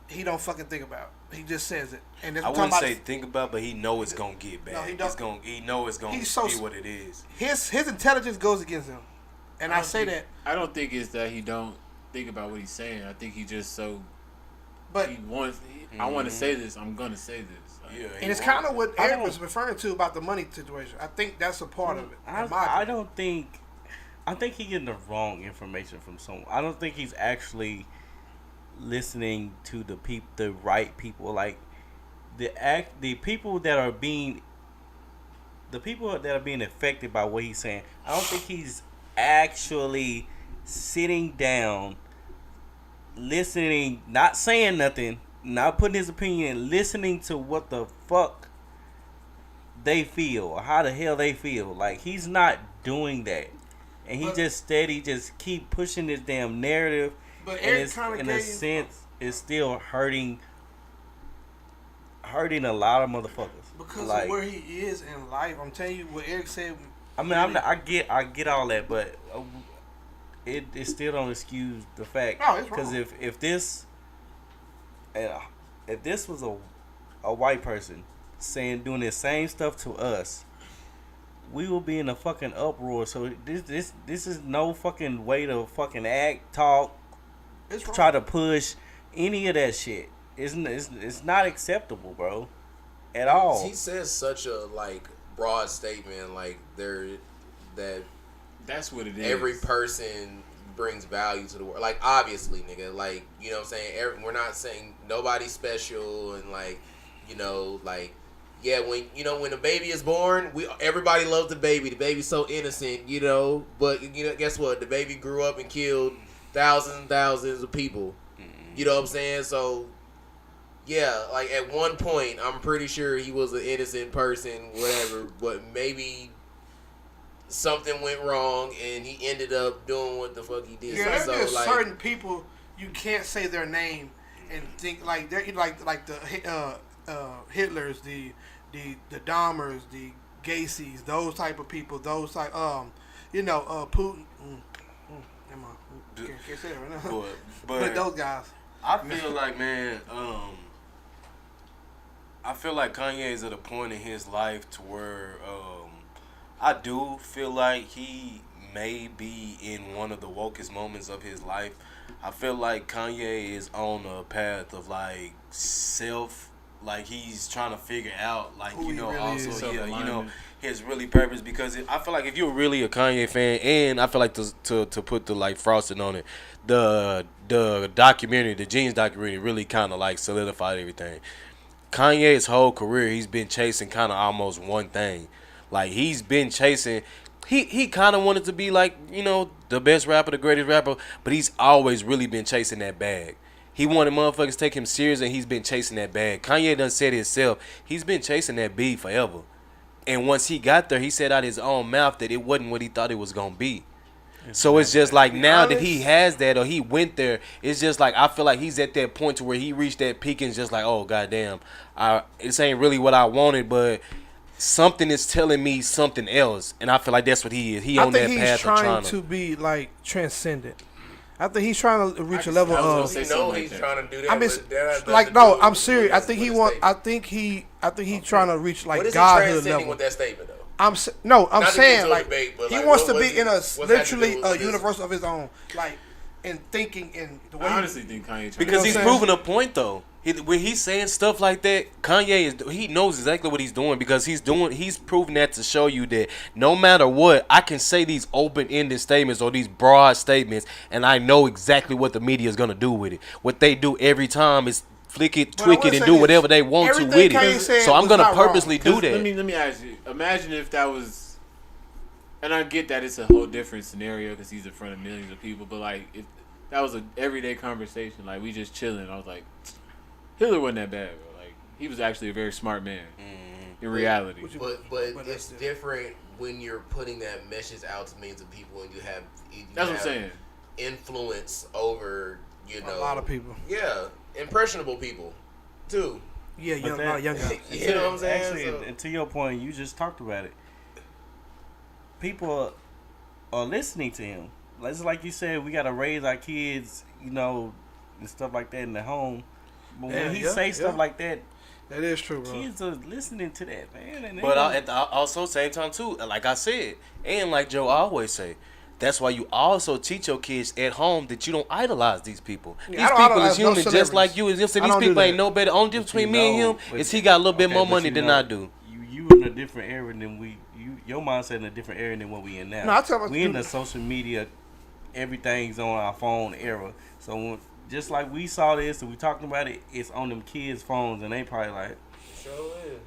he don't fucking think about. He just says it. And I wouldn't say think about, but he know it's gonna get bad. No, he don't. He know it's gonna be what it is. His intelligence goes against him, and I say that. I don't think it's that he don't think about what he's saying. I think he just so. But he wants. I want to say this. I'm gonna say this. Yeah, and it's kind of what Eric was referring to about the money situation. I think that's a part of it. I think he getting the wrong information from someone. I don't think he's actually listening to the right people. Like the people that are being affected by what he's saying. I don't think he's actually sitting down, listening, not saying nothing, not putting his opinion, listening to what the fuck they feel or how the hell they feel. Like, he's not doing that. And he just keep pushing this damn narrative. But Eric in a sense, it's still hurting a lot of motherfuckers. Because of where he is in life. I'm telling you what Eric said. I mean, I get all that, but it still don't excuse the fact. No, it's because wrong. if this, if this was a white person doing the same stuff to us, we will be in a fucking uproar. So this is no fucking way to fucking act, talk, try to push any of that shit. It's not acceptable, bro, at all. He says such a broad statement, that's what it is. Every person brings value to the world. Like, obviously, nigga, you know what I'm saying? We're not saying nobody's special and yeah, when a baby is born, everybody loves the baby. The baby's so innocent, but guess what? The baby grew up and killed thousands and thousands of people. You know what I'm saying? So yeah, at one point, I'm pretty sure he was an innocent person, whatever, but maybe something went wrong and he ended up doing what the fuck he did. Yeah, there's certain people you can't say their name and think they're like the Hitlers, the Dahmers, the Gacy's, those type of people, those type Putin. Never mind. Can't say it right now. But those guys. I feel like, man, I feel like Kanye is at a point in his life to where I do feel like he may be in one of the wokest moments of his life. I feel like Kanye is on a path of he's trying to figure out his really purpose, because I feel like if you're really a Kanye fan, and I feel like to put the frosting on it, the documentary, the Jeans documentary, really kind of solidified everything. Kanye's whole career, he's been chasing kind of almost one thing. He's been chasing. He kind of wanted to be the best rapper, the greatest rapper, but he's always really been chasing that bag. He wanted motherfuckers to take him serious, and he's been chasing that bag. Kanye done said himself, he's been chasing that B forever. And once he got there, he said out his own mouth that it wasn't what he thought it was going to be. So it's just now that he has that, or he went there, it's just I feel like he's at that point to where he reached that peak and it's just oh, goddamn, this ain't really what I wanted, but something is telling me something else. And I feel like that's what he is. He on that path of trying to. I think he's trying to be transcendent. I think he's trying to reach a level of. He's trying to do that. I mean, no, I'm serious. I think he want. I think he's trying to reach Godhood level. With that statement, though? I'm saying debate, he wants to be in a literally a universe of his own, in thinking in the way. I honestly think Kanye because he's proving a point though. When he's saying stuff like that, Kanye he knows exactly what he's doing, because he's proving that to show you that no matter what, I can say these open-ended statements or these broad statements, and I know exactly what the media is gonna do with it. What they do every time is flick it, tweak it, and do whatever they want to with it. So I'm gonna purposely do that. Let me ask you. Imagine if that was, and I get that it's a whole different scenario because he's in front of millions of people, but if that was an everyday conversation, we just chilling, I was like, Hitler wasn't that bad, bro. He was actually a very smart man in reality. But it's different when you're putting that message out to millions of people and you have what I'm saying, influence over a lot of people. Yeah, impressionable people too. Yeah, young guys. You know what I'm saying? Actually, and to your point, you just talked about it. People are listening to him. It's like you said, we gotta raise our kids, and stuff like that in the home. But when he say stuff like that, that is true, bro. Kids are listening to that, man. But at the also same time too, like I said, and like Joe always say, that's why you also teach your kids at home that you don't idolize these people. Yeah, these people is human just like you. These people ain't no better. Only difference between me and him is he got a little bit more money than I do. You in a different era than we. Your mindset in a different era than what we in now. No, I tell we in the social media, everything's on our phone era. So just like we saw this and we talking about it, it's on them kids' phones, and they probably like, sure is.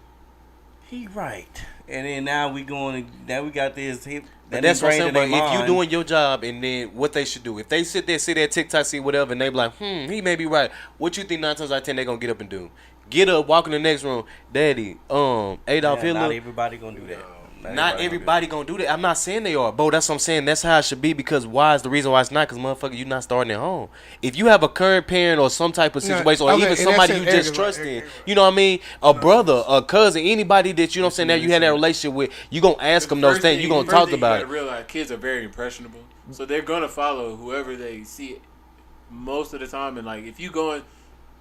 He right. And then now we got this. That's what I'm saying. But if you doing your job, and then what they should do, if they sit there, see that TikTok, see whatever, and they be like, he may be right. What you think 9 times out of 10 they gonna get up and do? Get up, walk in the next room, Daddy. Adolf Hitler. Not everybody gonna do that. Not everybody gonna do that. I'm not saying they are, bro. That's what I'm saying. That's how it should be. Because why is the reason why it's not? Because motherfucker, you not starting at home. If you have a current parent or some type of situation, or even somebody you just trust in, you know what I mean? A brother, a cousin, anybody that you know what I'm saying that you had that relationship with, you gonna ask them those things. You gonna talk about it. You gotta realize kids are very impressionable, so they're gonna follow whoever they see most of the time. And if you going,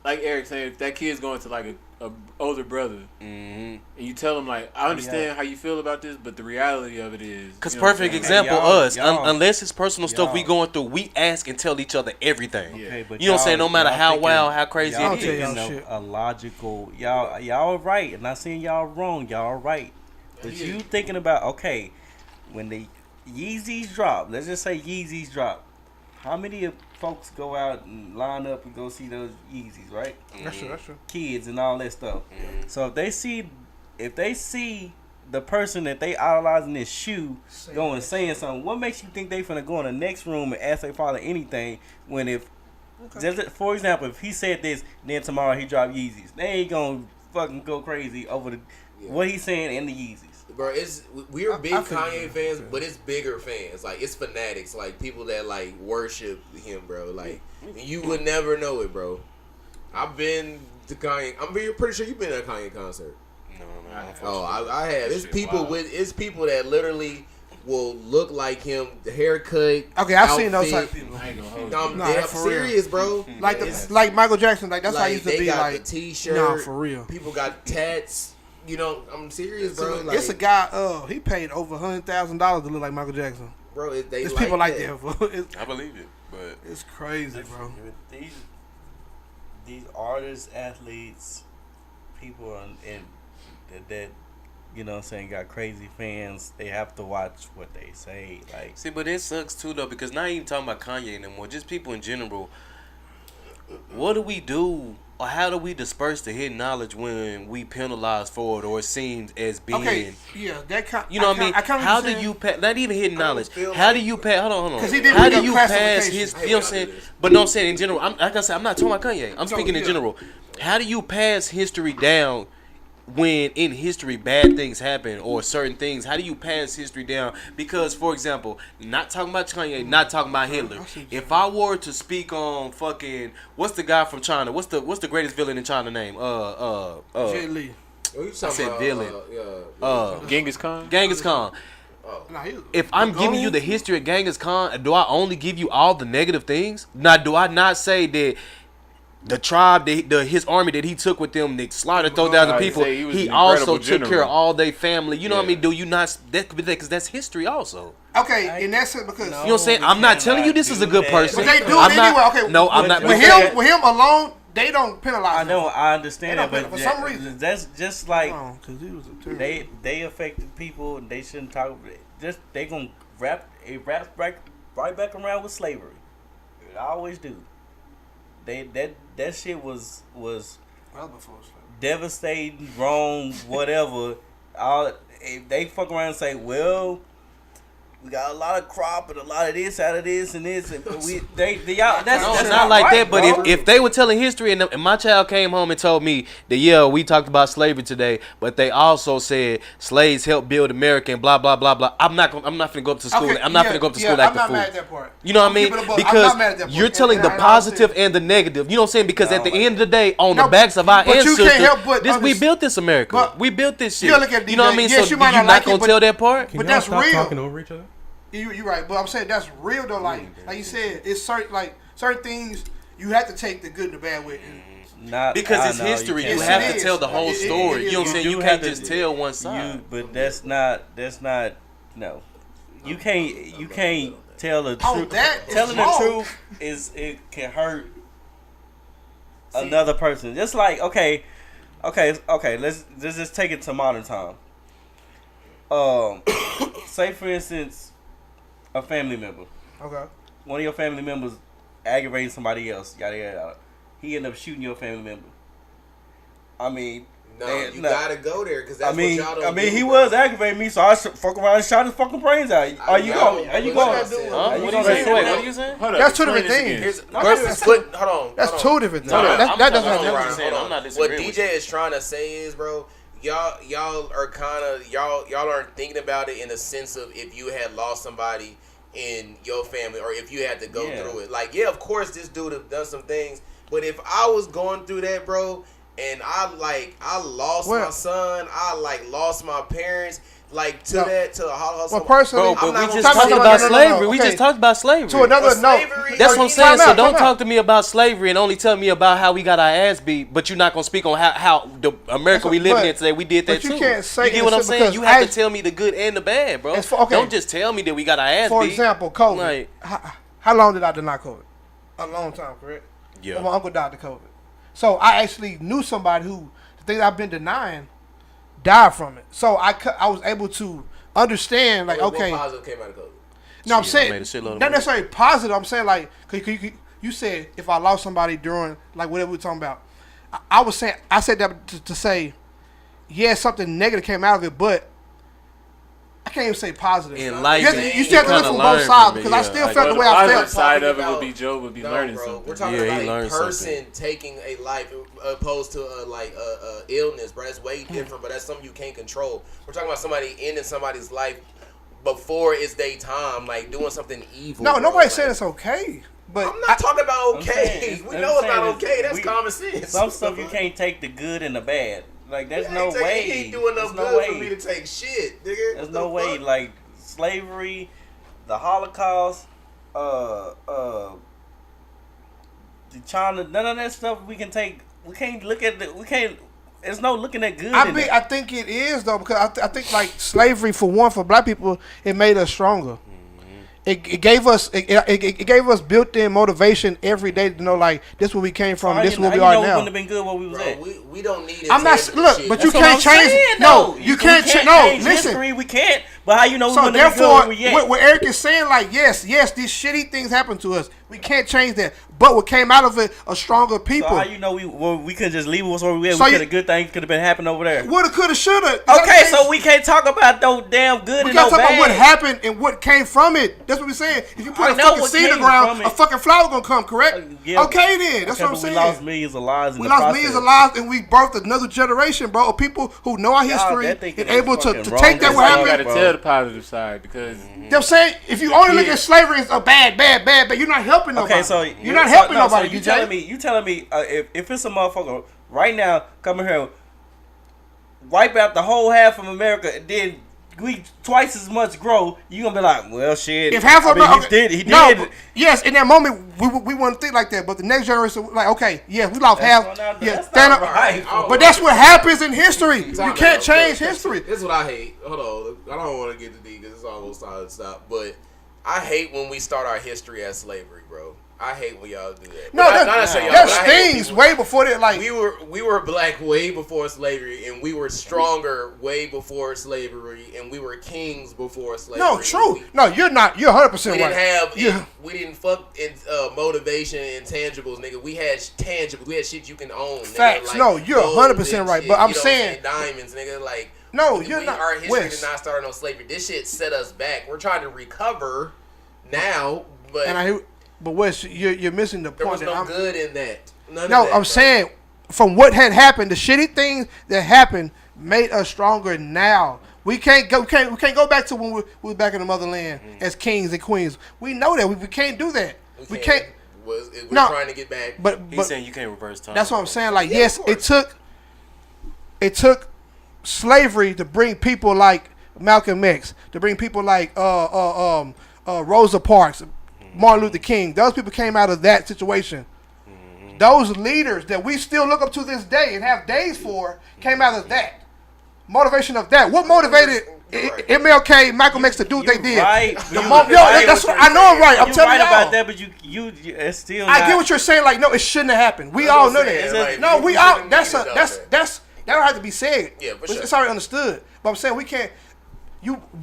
like Eric saying, if that kid's going to like a older brother, and you tell him like, I understand how you feel about this, but the reality of it is, because perfect example, us, unless it's personal stuff we going through, we ask and tell each other everything. Okay, but you know what I'm saying? No matter how wild, how crazy it is. A logical, y'all right, and not saying y'all wrong, y'all right. But you thinking about, okay, when the Yeezys drop, let's just say Yeezys drop, how many of folks go out and line up and go see those Yeezys, right? That's true. Kids and all that stuff. So if they see the person that they idolize in this shoe going and saying something, what makes you think they finna go in the next room and ask their father anything when if, for example, if he said this, then tomorrow he dropped Yeezys, they ain't gonna fucking go crazy over what he's saying in the Yeezys. Bro, we're big Kanye fans, but it's bigger fans. Like, it's fanatics, like people that like worship him, bro. Like, you would never know it, bro. I've been to Kanye. I'm pretty sure you've been at a Kanye concert. No. Oh, I have. It's people that literally will look like him, the haircut. Okay, I've seen those type of people. I'm serious, bro. Like Michael Jackson, like that's how I used to be. They got like the T-shirt. Nah, for real. People got tats. You know, I'm serious, bro. It's a guy. He paid over $100,000 to look like Michael Jackson. Bro, there's people like that. I believe it, but it's crazy, bro. These artists, athletes, people, and that you know what I'm saying, got crazy fans. They have to watch what they say. Like, see, but it sucks too though, because not even talking about Kanye anymore. Just people in general. What do we do? Or how do we disperse the hidden knowledge when we penalize for it, or it seems as being? Okay, yeah, that kind. You know what I mean? How do you not even hidden knowledge? How do you pass? Hold on. Because he didn't how do you pass his? You know what I'm saying? But no, I'm saying in general. Like I said, I'm not talking about Kanye. I'm speaking in general. How do you pass history down when in history bad things happen or certain things? How do you pass history down? Because, for example, not talking about Kanye, not talking about Hitler. If I were to speak on fucking what's the guy from China? What's the greatest villain in China name? Jet Li. I said villain. Genghis Khan. Genghis Khan. If I'm giving you the history of Genghis Khan, do I only give you all the negative things? Now, do I not say that the tribe, his army that he took with them, they slaughtered 3,000 people, he also took care of all their family? You know what I mean? Do you not? Because that's history also. Okay, in that sense, because you know what I'm saying. I'm not telling you this is a good person. But they do it anyway. Okay, no, I'm not. With him alone, they don't penalize. I know, I understand that, but for some reason, that's just like he was a they affected people. And they shouldn't talk. Just they gonna wrap right back around with slavery. They always do. That shit was well before slavery. Devastating, wrong, whatever. If they fuck around and say, well, we got a lot of crop and a lot of this out of this and this, and that's not like right, that. But if they were telling history and my child came home and told me that we talked about slavery today, but they also said slaves helped build America and blah blah blah blah. I'm not finna go up to school. Okay, I'm not finna go up to school like the fool. I'm not mad at that part. You know what I mean? Because you're telling the positive and the negative. You know what I'm saying? Because at the end of the day, on the backs of our ancestors, we built this America. We built this shit. You know what I mean? So you're not gonna tell that part. But that's real. Talking over each other. You're right, but I'm saying that's real though. Like you said, it's certain things you have to take the good and the bad with. Because it's history, you have to tell the whole story. You know what I'm saying? You can't just tell one side. But that's not. No, you can't tell the truth. Telling the truth it can hurt another person. Just like okay. Let's just take it to modern time. Say for instance, a family member. Okay. One of your family members aggravating somebody else. Yada yada. He ended up shooting your family member. I mean, you gotta go there because that's what y'all don't do. He was aggravating me, so I fuck around and shot his fucking brains out. Are you going? What are you saying? That's two different things. Hold on. That's two different things. That doesn't have nothing. I'm not disagreeing. What DJ is trying to say is, bro, y'all are kind of y'all aren't thinking about it in the sense of if you had lost somebody in your family or if you had to go through it. Like, of course this dude have done some things, but if I was going through that, bro, and I lost my son. I lost my parents. To the Holocaust. Well, personally, bro, but we just talked about slavery. We just talked about slavery. To another note. That's what I'm saying. So don't talk to me about slavery and only tell me about how we got our ass beat, but you're not gonna speak on how the America we live in today. We did that too. You can't say. You get what I'm saying? You have to tell me the good and the bad, bro. Don't just tell me that we got our ass beat. For example, COVID. How long did I deny COVID? A long time, correct? Yeah. My uncle died of COVID, so I actually knew somebody who the things I've been denying died from it. So I was able to understand, like, okay. What positive came out of COVID? No, I'm saying not necessarily positive. I'm saying, like, you said if I lost somebody during, like, whatever we're talking about. I said that to say, yeah, something negative came out of it, but I can't even say positive. You still have to look from both sides because I still felt the way I felt. The side of it would be Joe would be learning something. We're talking about a person taking a life opposed to a illness, bro. That's way different, but that's something you can't control. We're talking about somebody ending somebody's life before it's their time, like doing something evil. No, nobody's saying it's okay. But I'm not talking about okay. We know it's not okay. That's common sense. Some stuff you can't take the good and the bad. Like, there's no way. He ain't doing no good for me to take shit, nigga. There's no way. Like, slavery, the Holocaust, the China, none of that stuff we can take. We can't look at the. We can't. There's no looking at good. I think it is though, because I think like slavery for black people, it made us stronger. It gave us built-in motivation every day to know, like, this is where we came from, this is where we are now. It wouldn't have been good where we was at. We don't need it. I'm not look, but you can't change. No, you can't change. No, listen. History, we can't. But how you know? So therefore, what Eric is saying, like, yes, these shitty things happen to us. We can't change that. But what came out of it are stronger people. So how you know we could just leave us where we were? So good things could have been happening over there. Woulda, coulda, shoulda. Okay, so we can't talk about no damn good and no bad. We gotta talk about what happened and what came from it. That's what we're saying. If you put a fucking seed in the ground, a fucking flower gonna come, correct? Yeah. Okay then, that's what I'm saying. We lost millions of lives. We lost millions of lives, and we birthed another generation, bro, of people who know our history and able to take that what happened. You gotta tell the positive side because I'm saying if you only look at slavery as a bad, you're not helping nobody. Okay, so you're not helping nobody. You telling me if it's a motherfucker right now coming here, wipe out the whole half of America, and then we twice as much grow, you gonna be like, well, shit. If half of America, he did. No, yes, in that moment we wouldn't think like that, but the next generation, like, okay, yeah, we lost half. Yeah, stand up. Right. But that's what happens in history. You can't change history. This is what I hate. Hold on, I don't want to get to D because it's almost time to stop. But I hate when we start our history as slavery, bro. I hate when y'all do that. No, there's things way before that. Like we were black way before slavery, and we were stronger way before slavery, and we were kings before slavery. No, true. No, you're not. You're 100% right. We didn't fuck in motivation and tangibles, nigga. We had tangibles. We had shit you can own. Facts. Like, no, you're 100% right. But I'm saying diamonds, nigga. Like no, you're not. Our history did not start on slavery. This shit set us back. We're trying to recover now, but. But Wes, you're missing the point. There was no good in that. I'm saying from what had happened, the shitty things that happened made us stronger now. We can't go back to when we were back in the motherland as kings and queens. We know that we can't do that. We can't. We're trying to get back. But he's saying you can't reverse time. That's what I'm saying. Like yes, it took slavery to bring people like Malcolm X, to bring people like Rosa Parks. Martin Luther King, those people came out of that situation. Those leaders that we still look up to this day and have days for came out of that. Motivation of that. What motivated MLK, Malcolm X to do what they did? Right. That's what I know. I'm right. I'm telling you about that, but you it's still. I get what you're saying. Like, no, it shouldn't have happened. We all know that. No, we all. That's that don't have to be said. Yeah, for sure. It's already understood. But I'm saying we can't.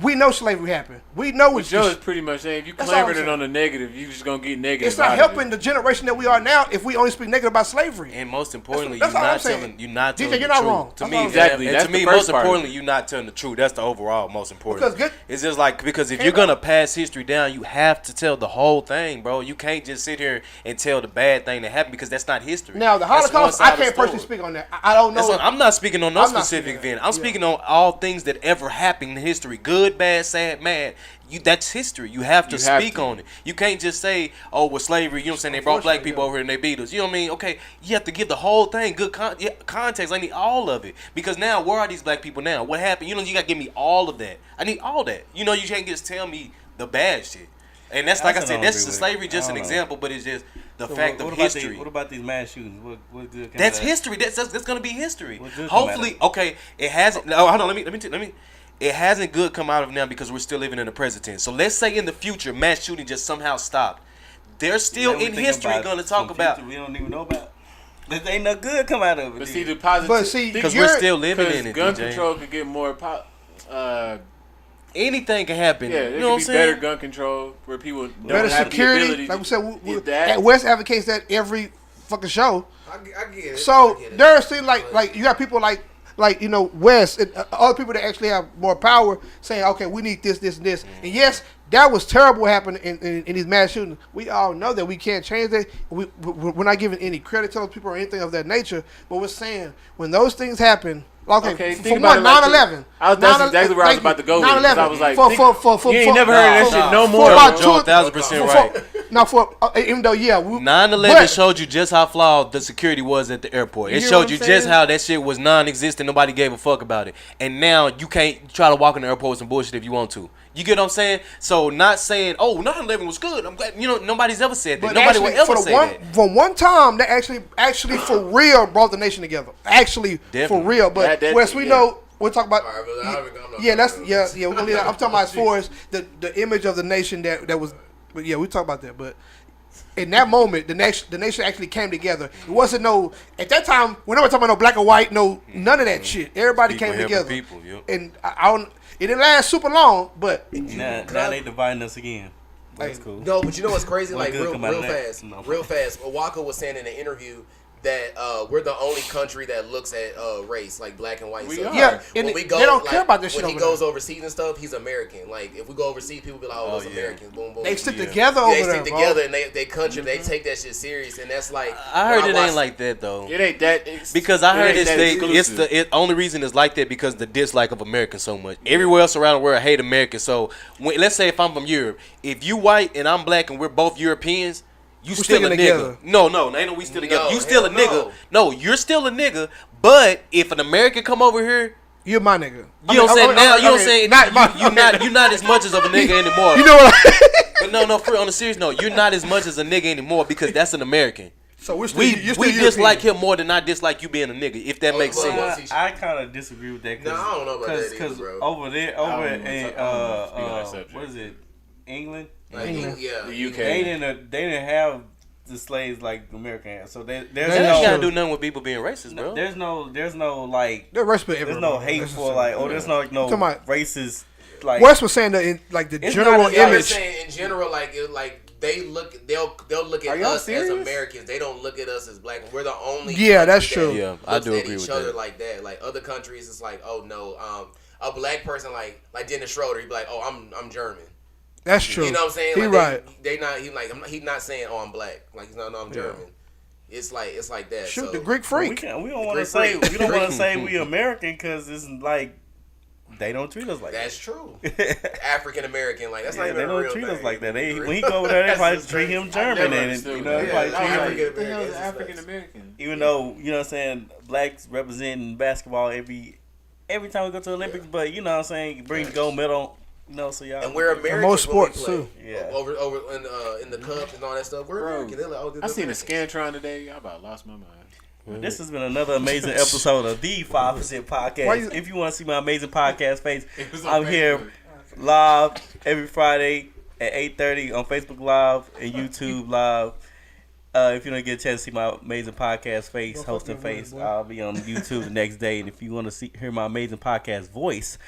We know slavery happened. We know it's Joe is pretty much saying if you claiming it on the negative, you just gonna get negative. It's not helping the generation that we are now if we only speak negative about slavery. And most importantly, you're not telling DEEJAY, you're not wrong. To me, exactly. And to me, most importantly, you're not telling the truth. That's the overall most important. It's just like because if you're gonna pass history down, you have to tell the whole thing, bro. You can't just sit here and tell the bad thing that happened because that's not history. Now the Holocaust, I can't personally speak on that. I don't know. I'm not speaking on no specific event. I'm speaking on all things that ever happened in history. history. Good, bad, sad, mad. That's history. You have to speak on it. You can't just say, oh, with slavery, you know what I'm saying, they brought black people over here and they beat us. You know what I mean? Okay, you have to give the whole thing good context. I need all of it. Because now, where are these black people now? What happened? You know, you got to give me all of that. I need all that. You know, you can't just tell me the bad shit. And that's like I said, that's the slavery just an example, but it's just the fact of history. What about these mass shootings? What good that's history. That's gonna be history. Hopefully, okay, it hasn't. No, hold on. Let me. It hasn't good come out of now because we're still living in the present tense. So let's say in the future, mass shooting just somehow stopped. They're still in history gonna talk about. We don't even know about. There ain't no good come out of it. But see the positive. But see, because we're still living in it. Gun DJ. control could get more. Anything can happen. Yeah, you know what I'm saying? Better gun control where people don't better have security. The ability like we said, that. West advocates that every fucking show. I get it. So there's things like you got people like West and other people that actually have more power saying, okay, we need this, and this. And yes, that was terrible what happened in these mass shootings. We all know that we can't change that. We're not giving any credit to those people or anything of that nature. But we're saying when those things happen. Okay, for one, 9/11. That's exactly where I was about to go. 9/11. I was like, you ain't never heard of that shit no more. For about 1,000% right. Now, even though 9/11 showed you just how flawed the security was at the airport. It showed you just how that shit was non-existent. Nobody gave a fuck about it. And now you can't try to walk in the airport with some bullshit if you want to. You get what I'm saying? So not saying, oh, 9/11 was good. I'm glad. Nobody's ever said that. But Nobody will ever say that. For one time, that actually for real brought the nation together. Actually, for real. But Wes, we know we're talking about. We're gonna leave that. I'm talking about as far as the image of the nation that was. But yeah, we talk about that. But in that moment, the nation actually came together. It wasn't at that time. We're not talking about no black or white, none of that shit. Everybody came together. And I don't. It didn't last super long, but now they dividing us again. That's cool. No, but you know what's crazy? Like real fast. Waka was saying in an interview that we're the only country that looks at race, like black and white. We so are. Yeah, when and we go, they don't care about this shit. When he goes overseas and stuff, he's American. Like if we go overseas, people be like, "Oh, those Americans." Boom, boom. They stick together over there. They stick together, and they country. They take that shit serious, and that's like. I heard it ain't like that though. It ain't that. Because I heard it's the only reason it's like that because the dislike of Americans so much. Everywhere else around the world hate Americans. So let's say if I'm from Europe, if you white and I'm black and we're both Europeans. We're still a nigga. Together. No, ain't no we still together. You still a nigga. No, you're still a nigga. But if an American come over here, you're my nigga. You know what I'm saying? Now you know what I'm saying? You're not as much as of a nigga anymore. You know what? But no, for on a serious note, you're not as much as a nigga anymore because that's an American. So we dislike him more than I dislike you being a nigga. If that makes sense. I kind of disagree with that. No, I don't know about that either, bro. Over in what is it? England. England, the UK. They didn't have the slaves like America has. So there's no. You gotta do nothing with people being racist, bro. There's no like. There's no hateful like. Oh, there's no racist. Like Wes was saying that like the general image. Saying in general, they'll look at us as Americans. They don't look at us as black. We're the only. Yeah, that's true. Yeah, I do agree with each other like that. Like other countries, it's like, oh no, a black person like Dennis Schroeder, he'd be like, oh, I'm German. That's true. You know what I'm saying? He right. He's not saying, oh, I'm black. Like he's not, no, I'm German. It's like that. Shoot so, the Greek freak. We don't want to say we American because it's like they don't treat us like that's that. True. African American, like that's not even they a don't real treat thing. us like that. When he go over there, they probably treat him German, and African American. Even though you know what I'm saying, blacks representing basketball every time we go to the Olympics, but you know what I'm saying, bring the gold medal. No, so y'all. And we're Americans. Most sports too. Yeah. Over in the Cubs and all that stuff. We're American. I seen a Scantron today. I about lost my mind. Well, this has been another amazing episode of the 5% Podcast. If you want to see my amazing podcast face, I'm here live every Friday at 8:30 on Facebook Live and YouTube Live. If you don't get a chance to see my amazing podcast face, hosting face, I'll be on YouTube the next day. And if you want to hear my amazing podcast voice,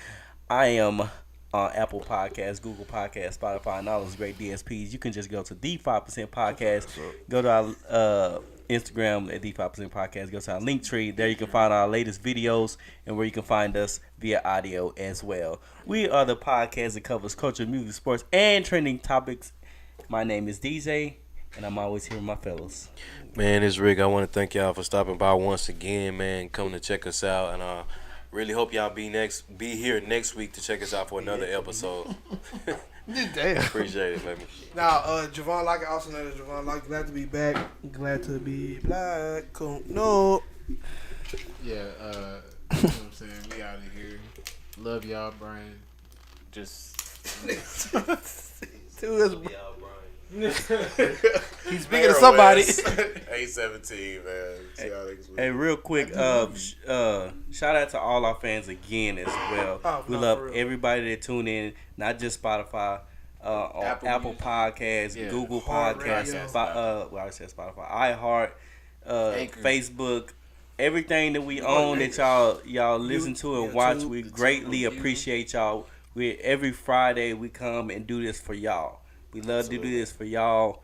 I am on Apple Podcasts, Google Podcasts, Spotify, and all those great DSPs. You can just go to the 5% Podcast. Go to our Instagram at the 5% Podcast. Go to our link tree. There you can find our latest videos and where you can find us via audio as well. We are the podcast that covers culture, music, sports, and trending topics. My name is DEEJAY, and I'm always here with my fellas. Man, it's Rick. I want to thank y'all for stopping by once again, man, coming to check us out. And Really hope y'all be here next week to check us out for another episode. Damn. Appreciate it, baby. Now, JOHVAN Lockett, also known as JOHVAN Lockett, glad to be back. Glad to be black. Cool. No. Yeah, you know what I'm saying? We out of here. Love y'all, Brian. Just. He's speaking to somebody. A17, man. Hey, real quick, shout out to all our fans again as well. We love everybody that tune in, not just Spotify, on Apple Podcasts, Google Podcasts, I said Spotify, iHeart, Facebook, everything that we own that y'all listen to and watch. We greatly appreciate y'all. Every Friday we come and do this for y'all. We love to do this for y'all,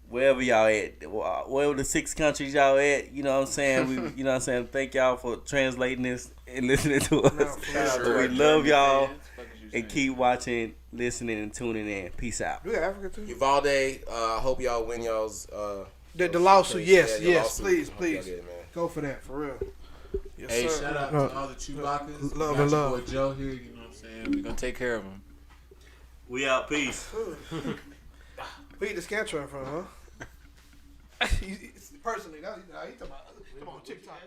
wherever y'all at, wherever the 6 countries y'all at. You know what I'm saying? You know what I'm saying? Thank y'all for translating this and listening to us. We love y'all and keep watching, listening, and tuning in. Peace out. We got Africa too. Uvalde, I hope y'all win y'all's the lawsuit. Yes, lawsuit. please. Go for that, for real. Yes, hey, sir. shout out to all the Chewbacca's. Love and love. Boy Joe here, you know what I'm saying? We're gonna take care of him. We out. Peace. Where you the Scantron from, huh? Personally, he talking about, come on, TikTok.